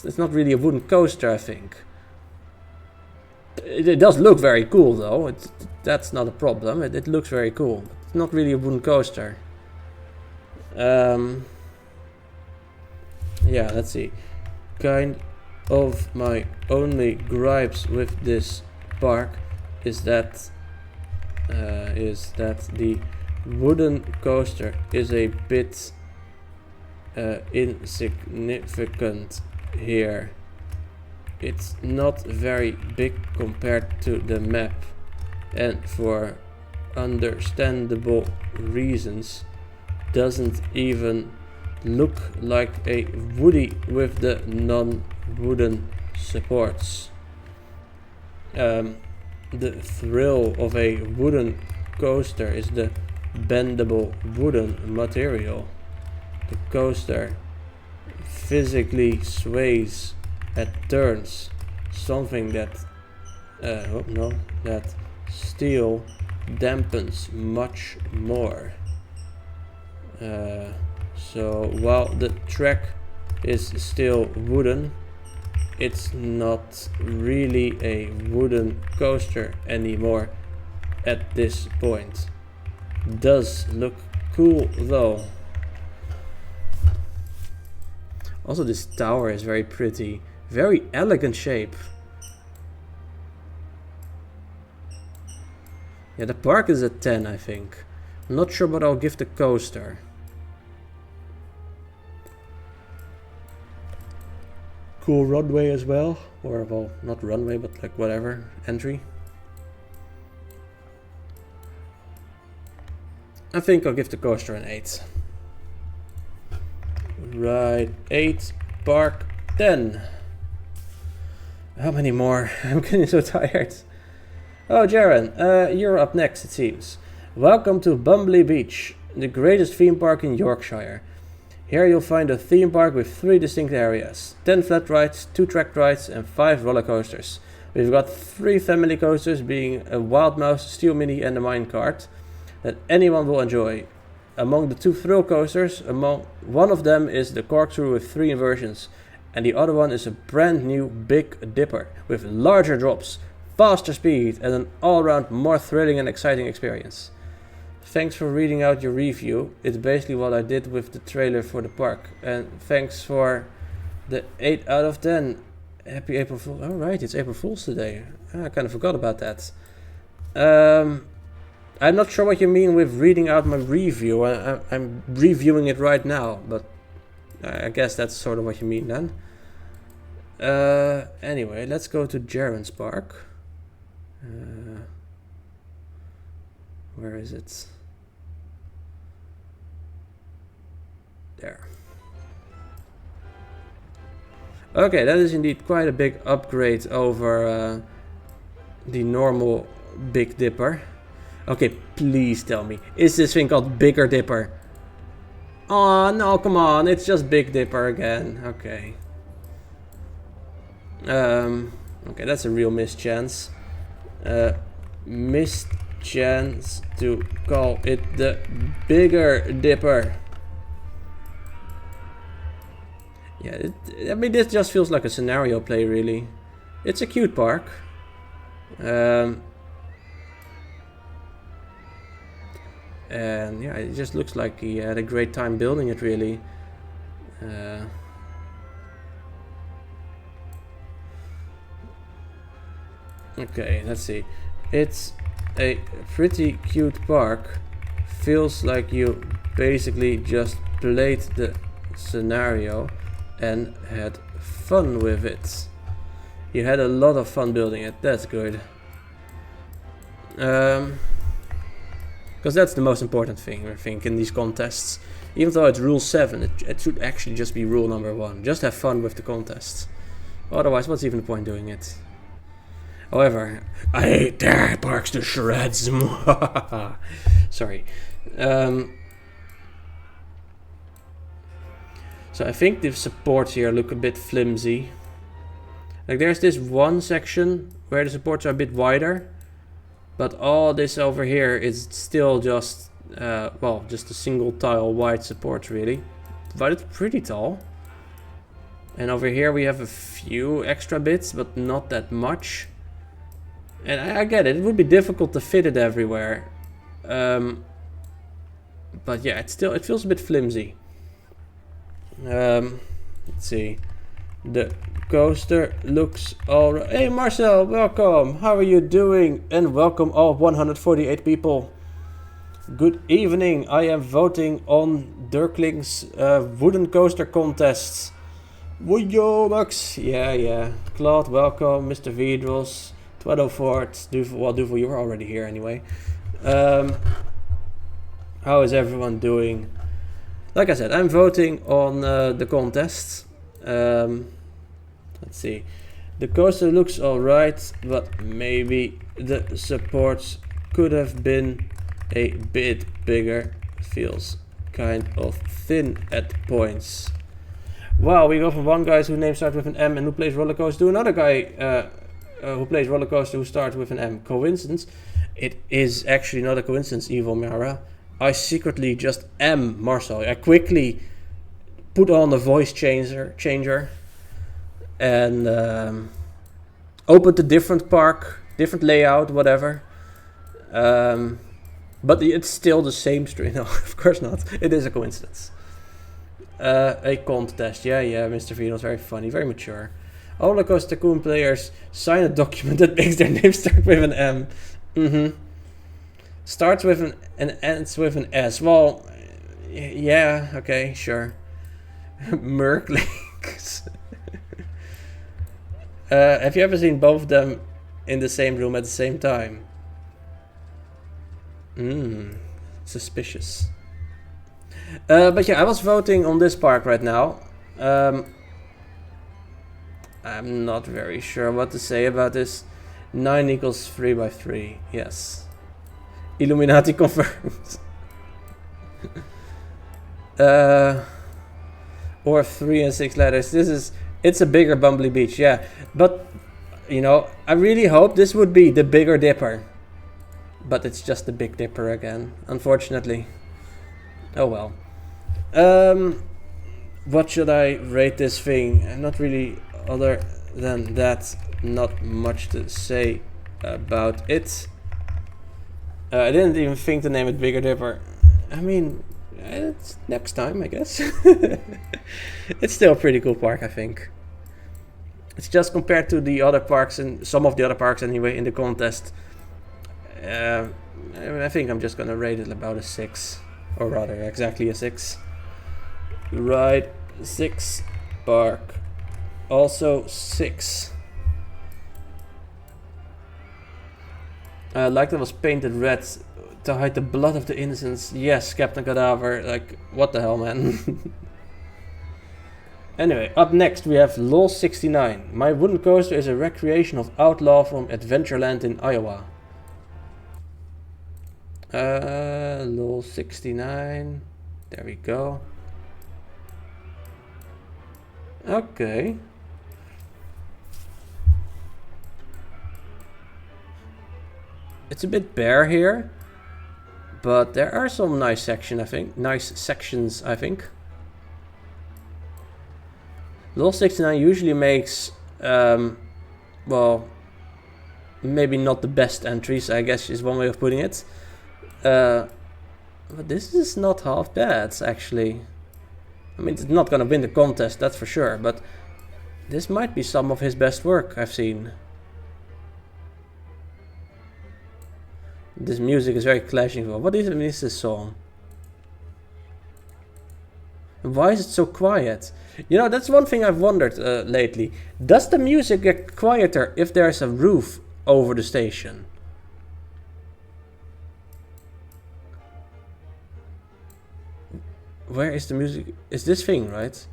It's not really a wooden coaster, I think. It does look very cool though. That's not a problem. It looks very cool. It's not really a wooden coaster. Yeah, let's see. Kind of my only gripes with this park is that the wooden coaster is a bit insignificant here. It's not very big compared to the map, and for understandable reasons doesn't even look like a woody with the non-wooden supports. The thrill of a wooden coaster is the bendable wooden material. The coaster physically sways at turns, something that that steel dampens much more. So while the track is still wooden, it's not really a wooden coaster anymore at this point. Does look cool though. Also, this tower is very pretty, very elegant shape. Yeah, the park is a 10, I think. I'm not sure what I'll give the coaster. Cool runway as well, or well, not runway, but like whatever, entry. I think I'll give the coaster an 8. Right, 8, park 10. How many more? I'm getting so tired. Oh, Jaren, you're up next, it seems. Welcome to Bumbley Beach, the greatest theme park in Yorkshire. Here you'll find a theme park with 3 distinct areas, 10 flat rides, 2 track rides and 5 roller coasters. We've got 3 family coasters, being a Wild Mouse, Steel Mini and a Minecart, that anyone will enjoy. Among the 2 thrill coasters, one of them is the Corkscrew with 3 inversions, and the other one is a brand new Big Dipper with larger drops, faster speed and an all-round more thrilling and exciting experience. Thanks for reading out your review. It's basically what I did with the trailer for the park. And thanks for the 8 out of 10. Happy April Fool's. Alright, it's April Fool's today. I kind of forgot about that. I'm not sure what you mean with reading out my review. I'm reviewing it right now, but I guess that's sort of what you mean then. Anyway, let's go to Jaren's park. Where is it? There. Okay, that is indeed quite a big upgrade over the normal Big Dipper. Okay, please tell me, is this thing called Bigger Dipper? Oh no, come on, it's just Big Dipper again. Okay. Okay, that's a real missed chance. Missed chance to call it the Bigger Dipper. Yeah, I mean, this just feels like a scenario play, really. It's a cute park. And yeah, it just looks like he had a great time building it, really. Okay, let's see. It's a pretty cute park. Feels like you basically just played the scenario and had fun with it. You had a lot of fun building it. That's good. Because that's the most important thing, I think, in these contests. Even though it's rule 7, it should actually just be rule number 1. Just have fun with the contests. Otherwise, what's even the point doing it? However, I tear parks to shreds. Sorry. So I think the supports here look a bit flimsy. Like, there's this one section where the supports are a bit wider, but all this over here is still just, well, just a single tile wide support, really. But it's pretty tall. And over here we have a few extra bits, but not that much. And I get it, it would be difficult to fit it everywhere. But yeah, it feels a bit flimsy. Let's see. The coaster looks alright. Hey Marcel, welcome. How are you doing? And welcome all 148 people. Good evening. I am voting on Dirkling's wooden coaster contests. Wojo, Max. Yeah. Claude, welcome. Mr. Vedros. 1204. Duvel, you were already here anyway. How is everyone doing? Like I said, I'm voting on the contests. Let's see. The coaster looks alright, but maybe the supports could have been a bit bigger. Feels kind of thin at points. Wow, we go from one guy whose name starts with an M and who plays roller coaster to another guy who plays roller coaster who starts with an M. Coincidence? It is actually not a coincidence, Evil Mara. I secretly just am Marcel. I quickly put on the voice changer and opened a different park, different layout, whatever. But it's still the same stream. No, of course not. It is a coincidence. A contest. Yeah, Mr. Vito's very funny, very mature. Roller Coaster Tycoon players sign a document that makes their name start with an M. Starts with an and ends with an S. Well, yeah, okay, sure. Merklinks. Have you ever seen both of them in the same room at the same time? Suspicious. But yeah, I was voting on this park right now. I'm not very sure what to say about this. 9 equals 3 by 3. Yes. Illuminati confirmed. Or 3 and 6 letters. It's a bigger Bumbly Beach, yeah. But, you know, I really hope this would be the Bigger Dipper. But it's just the Big Dipper again, unfortunately. Oh well. What should I rate this thing? Not really, other than that, not much to say about it. I didn't even think to name it Bigger Dipper. I mean, it's next time, I guess. It's still a pretty cool park, I think. It's just compared to the other parks, and some of the other parks anyway, in the contest. I think I'm just gonna rate it about a 6. Or rather, exactly a 6. Right, 6. Park. Also 6. Like that was painted red to hide the blood of the innocents. Yes, Captain Cadaver. Like, what the hell, man? Anyway, up next we have LOL69. My wooden coaster is a recreation of Outlaw from Adventureland in Iowa. LOL69. There we go. Okay. It's a bit bare here, but there are some nice sections, I think. LOL69 usually makes, well, maybe not the best entries, I guess is one way of putting it. But this is not half bad, actually. I mean, it's not gonna win the contest, that's for sure, but this might be some of his best work I've seen. This music is very clashing. What even is this song? Why is it so quiet? You know, that's one thing I've wondered lately. Does the music get quieter if there's a roof over the station? Where is the music? Is this thing, right?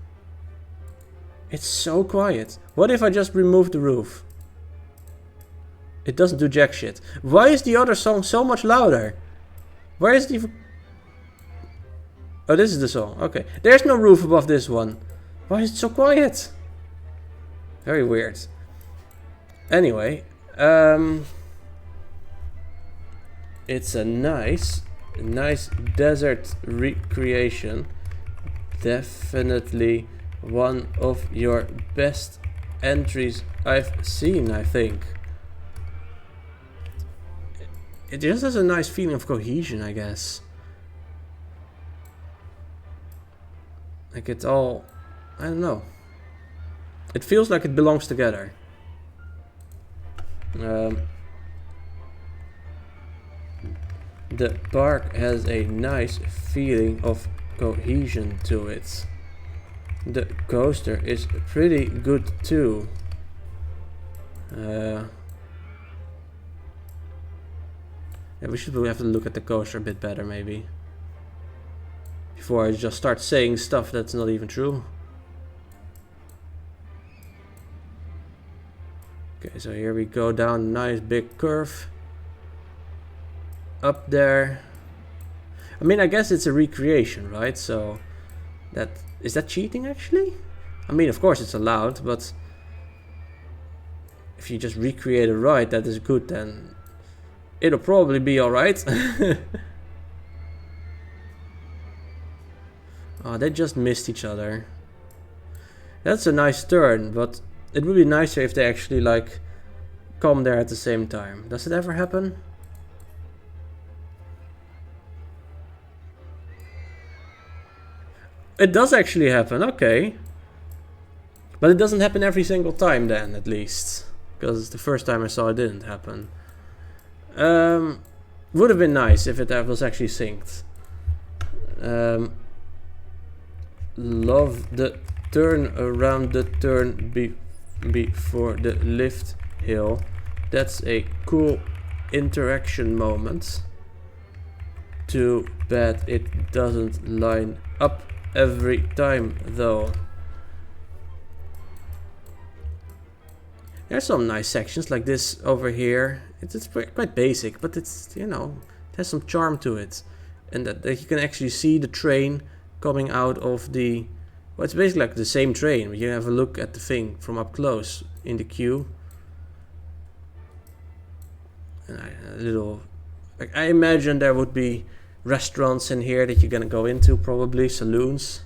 It's so quiet. What if I just remove the roof? It doesn't do jack shit. Why is the other song so much louder? Where is the... Oh, this is the song. Okay. There's no roof above this one. Why is it so quiet? Very weird. Anyway. It's a nice desert recreation. Definitely one of your best entries I've seen, I think. It just has a nice feeling of cohesion, I guess. Like it's all... I don't know. It feels like it belongs together. the park has a nice feeling of cohesion to it. The coaster is pretty good too. Yeah, we should have to look at the coaster a bit better maybe, before I just start saying stuff that's not even true. Okay, so here we go down a nice big curve. Up there. I mean, I guess it's a recreation, right? So, is that cheating actually? I mean, of course it's allowed, but if you just recreate a ride that is good, then it'll probably be alright. Oh, they just missed each other. That's a nice turn, but it would be nicer if they actually like come there at the same time. Does it ever happen? It does actually happen, okay. But it doesn't happen every single time then, at least. Because the first time I saw it didn't happen. Would have been nice if it was actually synced. Love the turn around the turn before the lift hill. That's a cool interaction moment. Too bad it doesn't line up every time though. There's some nice sections like this over here. It's quite basic, but it's, you know, it has some charm to it. And that you can actually see the train coming out of the... Well, it's basically like the same train, but you have a look at the thing from up close in the queue. And a little... Like, I imagine there would be restaurants in here that you're gonna go into, probably saloons.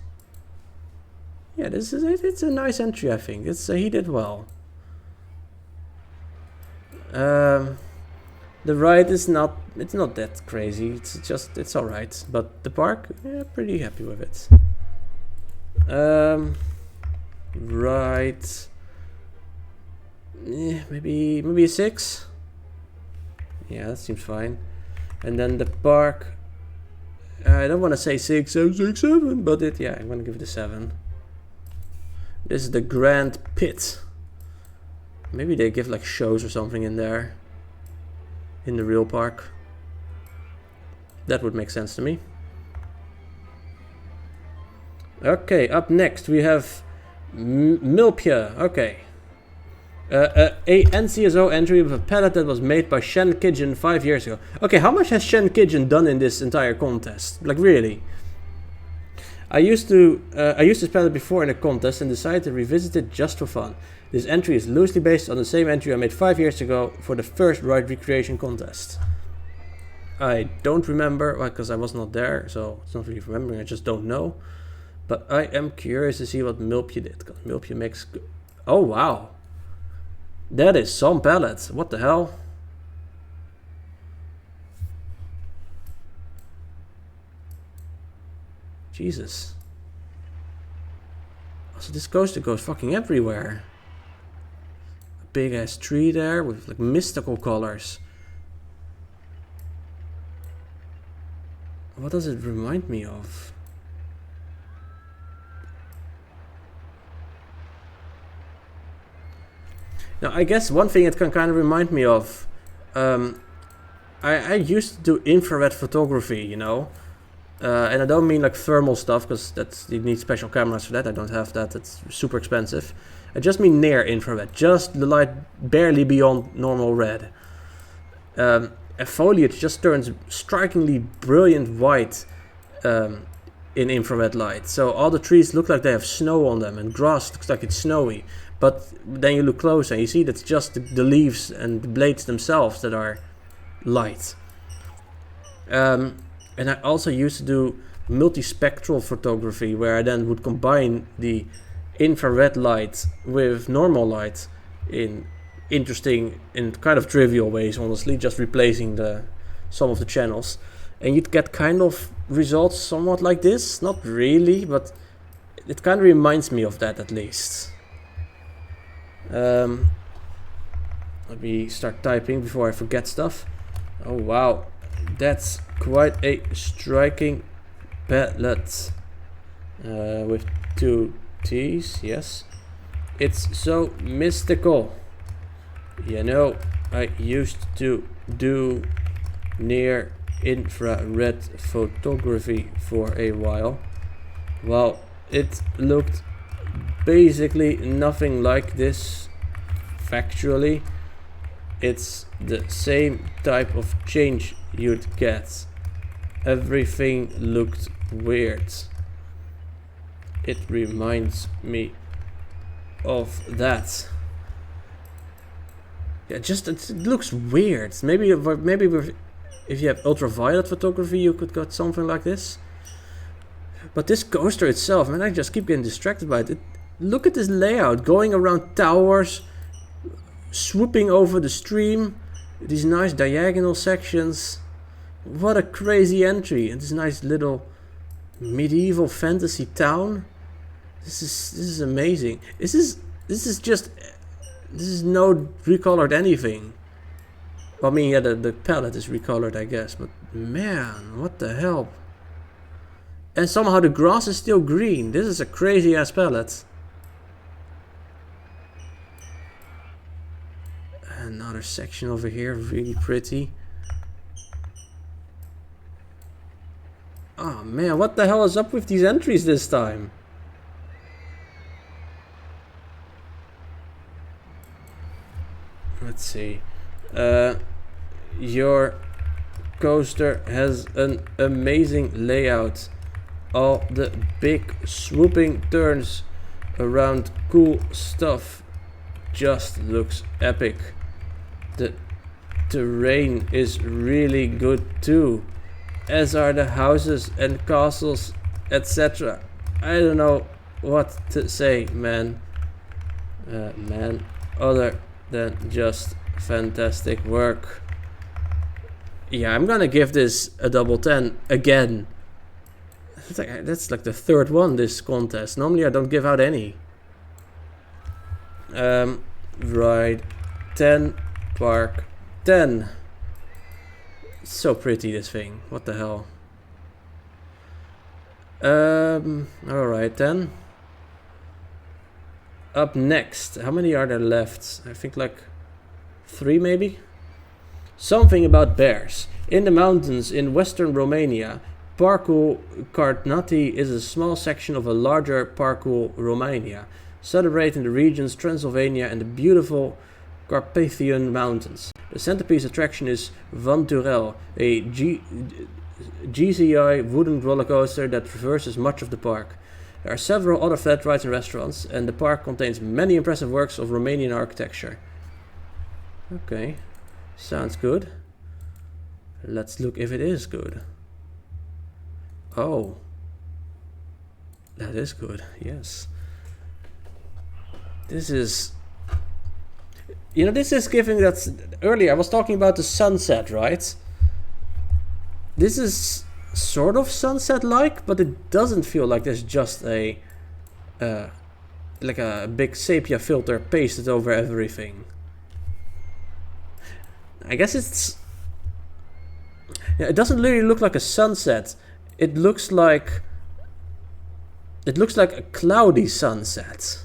Yeah, this is it. It's a nice entry, I think. It's he did well. The ride is not, it's not that crazy. It's just, it's all right. But the park, yeah, pretty happy with it. Right. Yeah, maybe a 6. Yeah, that seems fine. And then the park, I don't want to say 6, 7, 6, 7, but it, yeah, I'm gonna give it a 7. This is the Grand Pit. Maybe they give like shows or something in there. In the real park. That would make sense to me. Okay, up next we have Milpia. Okay. A NCSO entry with a palette that was made by Shen Kidgen 5 years ago. Okay, how much has Shen Kidgen done in this entire contest? Like, really? I used this palette before in a contest and decided to revisit it just for fun. This entry is loosely based on the same entry I made 5 years ago for the first ride recreation contest. I don't remember, because I was not there, so it's not really remembering, I just don't know. But I am curious to see what Milpia did, because Milpia makes... Oh, wow. That is some palette. What the hell? Jesus. So this coaster goes fucking everywhere. A big ass tree there with like mystical colors. What does it remind me of? Now I guess one thing it can kind of remind me of, I used to do infrared photography, you know. And I don't mean like thermal stuff, because that's, you need special cameras for that. I don't have that, it's super expensive. I just mean near infrared, just the light barely beyond normal red. And foliage just turns strikingly brilliant white in infrared light. So all the trees look like they have snow on them, and grass looks like it's snowy. But then you look closer and you see that's just the leaves and the blades themselves that are light. And I also used to do multispectral photography, where I then would combine the infrared light with normal light in interesting and kind of trivial ways, honestly, just replacing some of the channels. And you'd get kind of results somewhat like this. Not really, but it kind of reminds me of that at least. Let me start typing before I forget stuff. Oh wow. That's quite a striking palette. With 2 T's, yes. It's so mystical. You know, I used to do near infrared photography for a while. Well, it looked basically nothing like this factually. It's the same type of change you'd get. Everything looked weird. It reminds me of that. Yeah, just it looks weird. Maybe if you have ultraviolet photography, you could get something like this. But this coaster itself, man, I just keep getting distracted by it. Look at this layout, going around towers, swooping over the stream, these nice diagonal sections. What a crazy entry, and this nice little medieval fantasy town. This is amazing. This is no recolored anything. Well, I mean, yeah, the palette is recolored, I guess, but man, what the hell? And somehow the grass is still green. This is a crazy ass palette. Another section over here, really pretty. Oh man, what the hell is up with these entries this time? Let's see. Your coaster has an amazing layout. All the big swooping turns around cool stuff just looks epic. The terrain is really good too, as are the houses and castles, etc. I don't know what to say, man. Other than just fantastic work. Yeah, I'm gonna give this a double 10 again. That's like the third one this contest. Normally I don't give out any. Ride 10, park 10. So pretty, this thing. What the hell? Alright then. Up next, how many are there left? I think like 3 maybe? Something about bears. In the mountains in western Romania, Parcul Carnati is a small section of a larger Parcul Romania, celebrating the region's Transylvania and the beautiful Carpathian Mountains. The centerpiece attraction is Van Turel, a GCI wooden roller coaster that traverses much of the park. There are several other flat rides and restaurants, and the park contains many impressive works of Romanian architecture. Okay, sounds good. Let's look if it is good. Oh, that is good, yes. This is... You know, this is giving that... Earlier I was talking about the sunset, right? This is sort of sunset-like, but it doesn't feel like there's just a... like a big sepia filter pasted over everything. I guess it's... Yeah, it doesn't really look like a sunset. It looks like a cloudy sunset.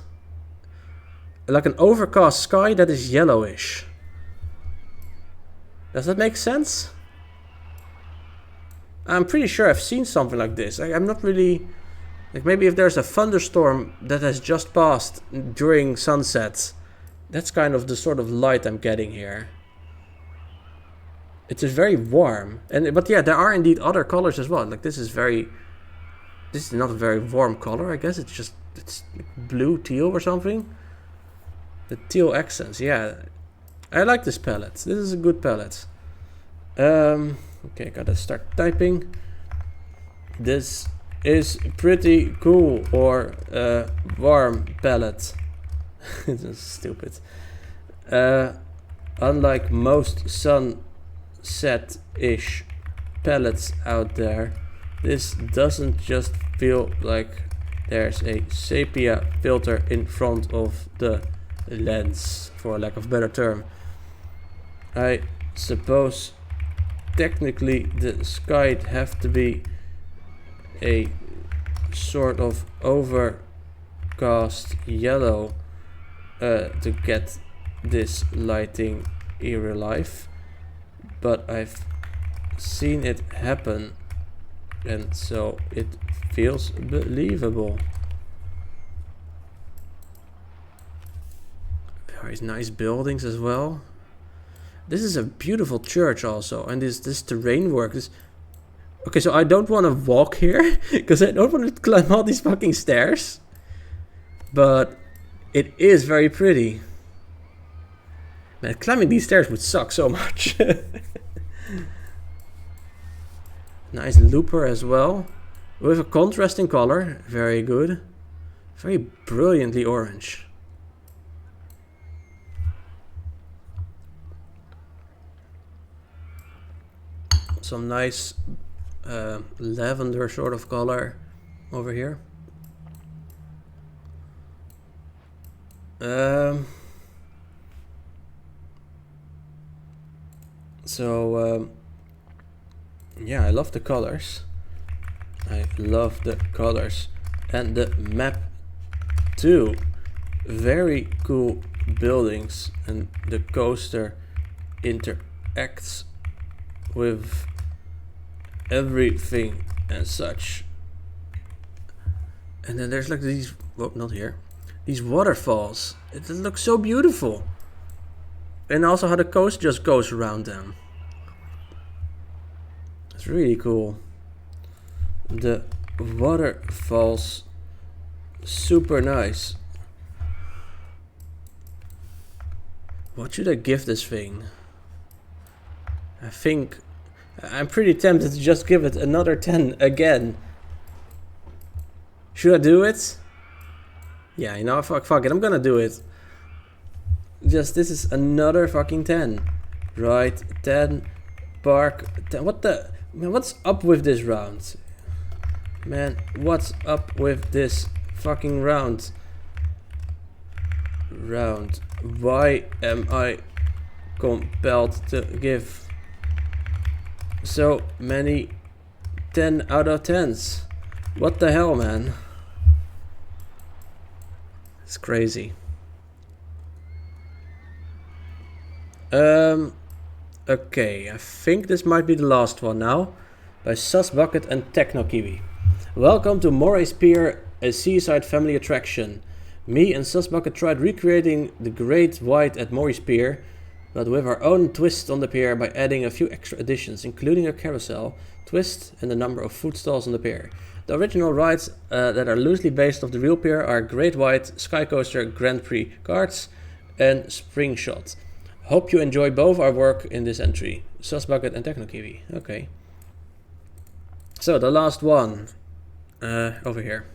Like an overcast sky that is yellowish. Does that make sense? I'm pretty sure I've seen something like this. I'm not really... Like maybe if there's a thunderstorm that has just passed during sunset. That's kind of the sort of light I'm getting here. It is very warm. But yeah, there are indeed other colors as well. Like this is not a very warm color, I guess. It's blue, teal or something. The teal accents, yeah. I like this palette. This is a good palette. Okay, gotta start typing. This is pretty cool, or warm palette. This is stupid. Unlike most sunset-ish palettes out there, this doesn't just feel like there's a sepia filter in front of the lens, for lack of a better term. I suppose technically the sky have to be a sort of overcast yellow to get this lighting in real life, but I've seen it happen and so it feels believable. There is nice buildings as well. This is a beautiful church also, and this terrain work is... Okay, so I don't want to walk here, because I don't want to climb all these fucking stairs. But it is very pretty. Man, climbing these stairs would suck so much. Nice looper as well, with a contrasting color, very good. Very brilliantly orange. Some nice lavender sort of color over here. Yeah, I love the colors. I love the colors and the map too. Very cool buildings, and the coaster interacts with everything and such. And then there's like these, well, not here, these waterfalls. It looks so beautiful. And also how the coast just goes around them. It's really cool. The waterfalls, super nice. What should I give this thing? I think I'm pretty tempted to just give it another 10 again. Should I do it? Yeah, you know, fuck it, I'm gonna do it. Just, this is another fucking 10. Right, 10, park, 10. What the, man, what's up with this round? Man, what's up with this fucking round? Why am I compelled to give so many 10 out of 10s? What the hell, man? It's crazy. Okay, I think this might be the last one now, by Sus Bucket and Techno Kiwi. Welcome to Moray's Pier, a seaside family attraction. Me and Sus Bucket tried recreating the Great White at Moray's Pier, but with our own twist on the pier by adding a few extra additions, including a carousel, twist, and a number of food stalls on the pier. The original rides that are loosely based off the real pier are Great White, Sky Coaster, Grand Prix Carts, and Spring Shot. Hope you enjoy both our work in this entry. Sus Bucket and Techno Kiwi. Okay. So the last one. Over here.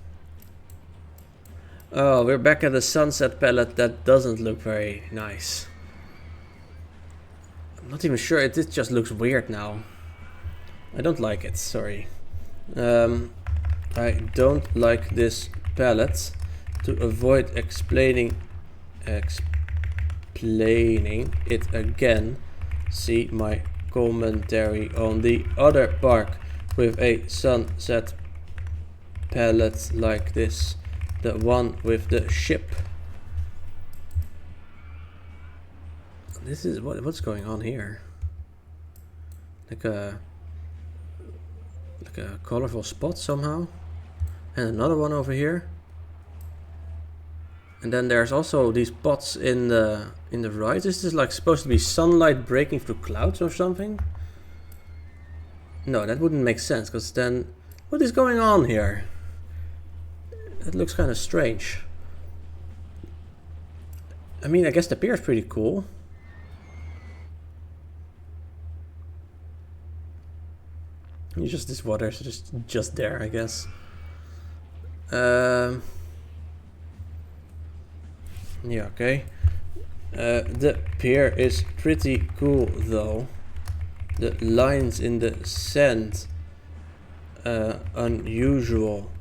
Oh, we're back at the sunset palette. That doesn't look very nice. I'm not even sure. It just looks weird now. I don't like it. Sorry. I don't like this palette. To avoid explaining it again, see my commentary on the other park with a sunset palette like this, the one with the ship. This is what's going on here. Like a colorful spot somehow, and another one over here. And then there's also these pots in the right. Is this like supposed to be sunlight breaking through clouds or something? No, that wouldn't make sense, because then what is going on here? It looks kind of strange. I mean, I guess the pier is pretty cool. It's just this water is just there, I guess. Yeah, okay. The pier is pretty cool though. The lines in the sand unusual,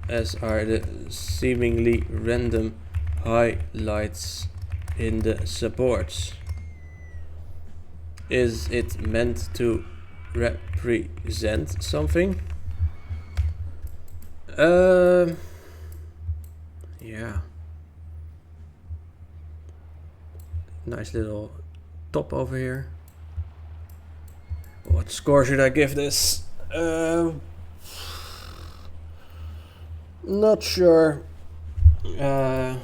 as are the seemingly random highlights in the supports. Is it meant to represent something. Yeah. Nice little top over here. What score should I give this? Not sure. I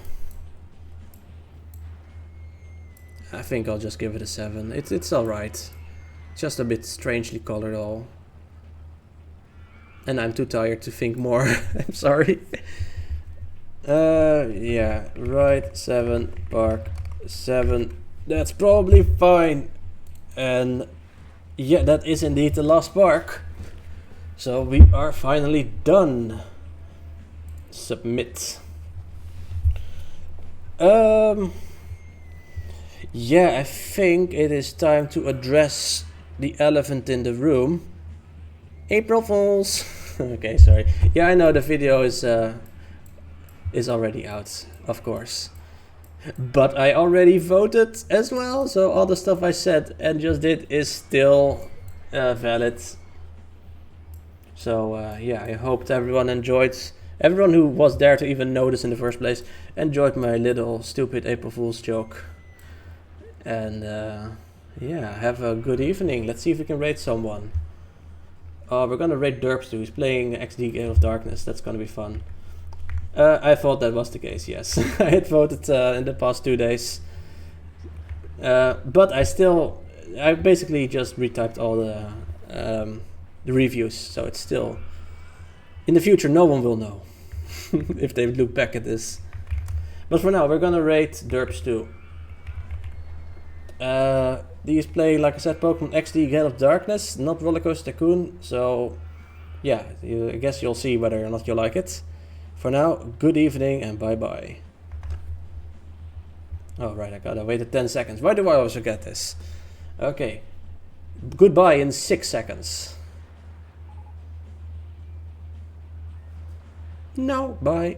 think I'll just give it a 7. It's alright. Just a bit strangely colored all. And I'm too tired to think more. I'm sorry. Yeah, right, 7, park, 7. That's probably fine. And yeah, that is indeed the last park. So we are finally done. Submit. Yeah, I think it is time to address the elephant in the room. April Fools. Okay, sorry. Yeah, I know the video is already out, of course. But I already voted as well, so all the stuff I said and just did is still valid. So yeah, I hope everyone enjoyed. Everyone who was there to even notice in the first place enjoyed my little stupid April Fool's joke. And yeah, have a good evening. Let's see if we can raid someone. We're gonna raid Derps too. He's playing XD Gale of Darkness. That's gonna be fun. I thought that was the case, yes. I had voted in the past 2 days. But I basically just retyped all the reviews, so it's still... In the future, no one will know if they look back at this. But for now, we're gonna raid Derps too. These play, like I said, Pokemon XD Gale of Darkness, not Rollercoaster Tycoon, so yeah, I guess you'll see whether or not you like it. For now, good evening and bye-bye. Oh right, I gotta wait 10 seconds. Why do I always forget this? Okay, goodbye in 6 seconds. No, bye.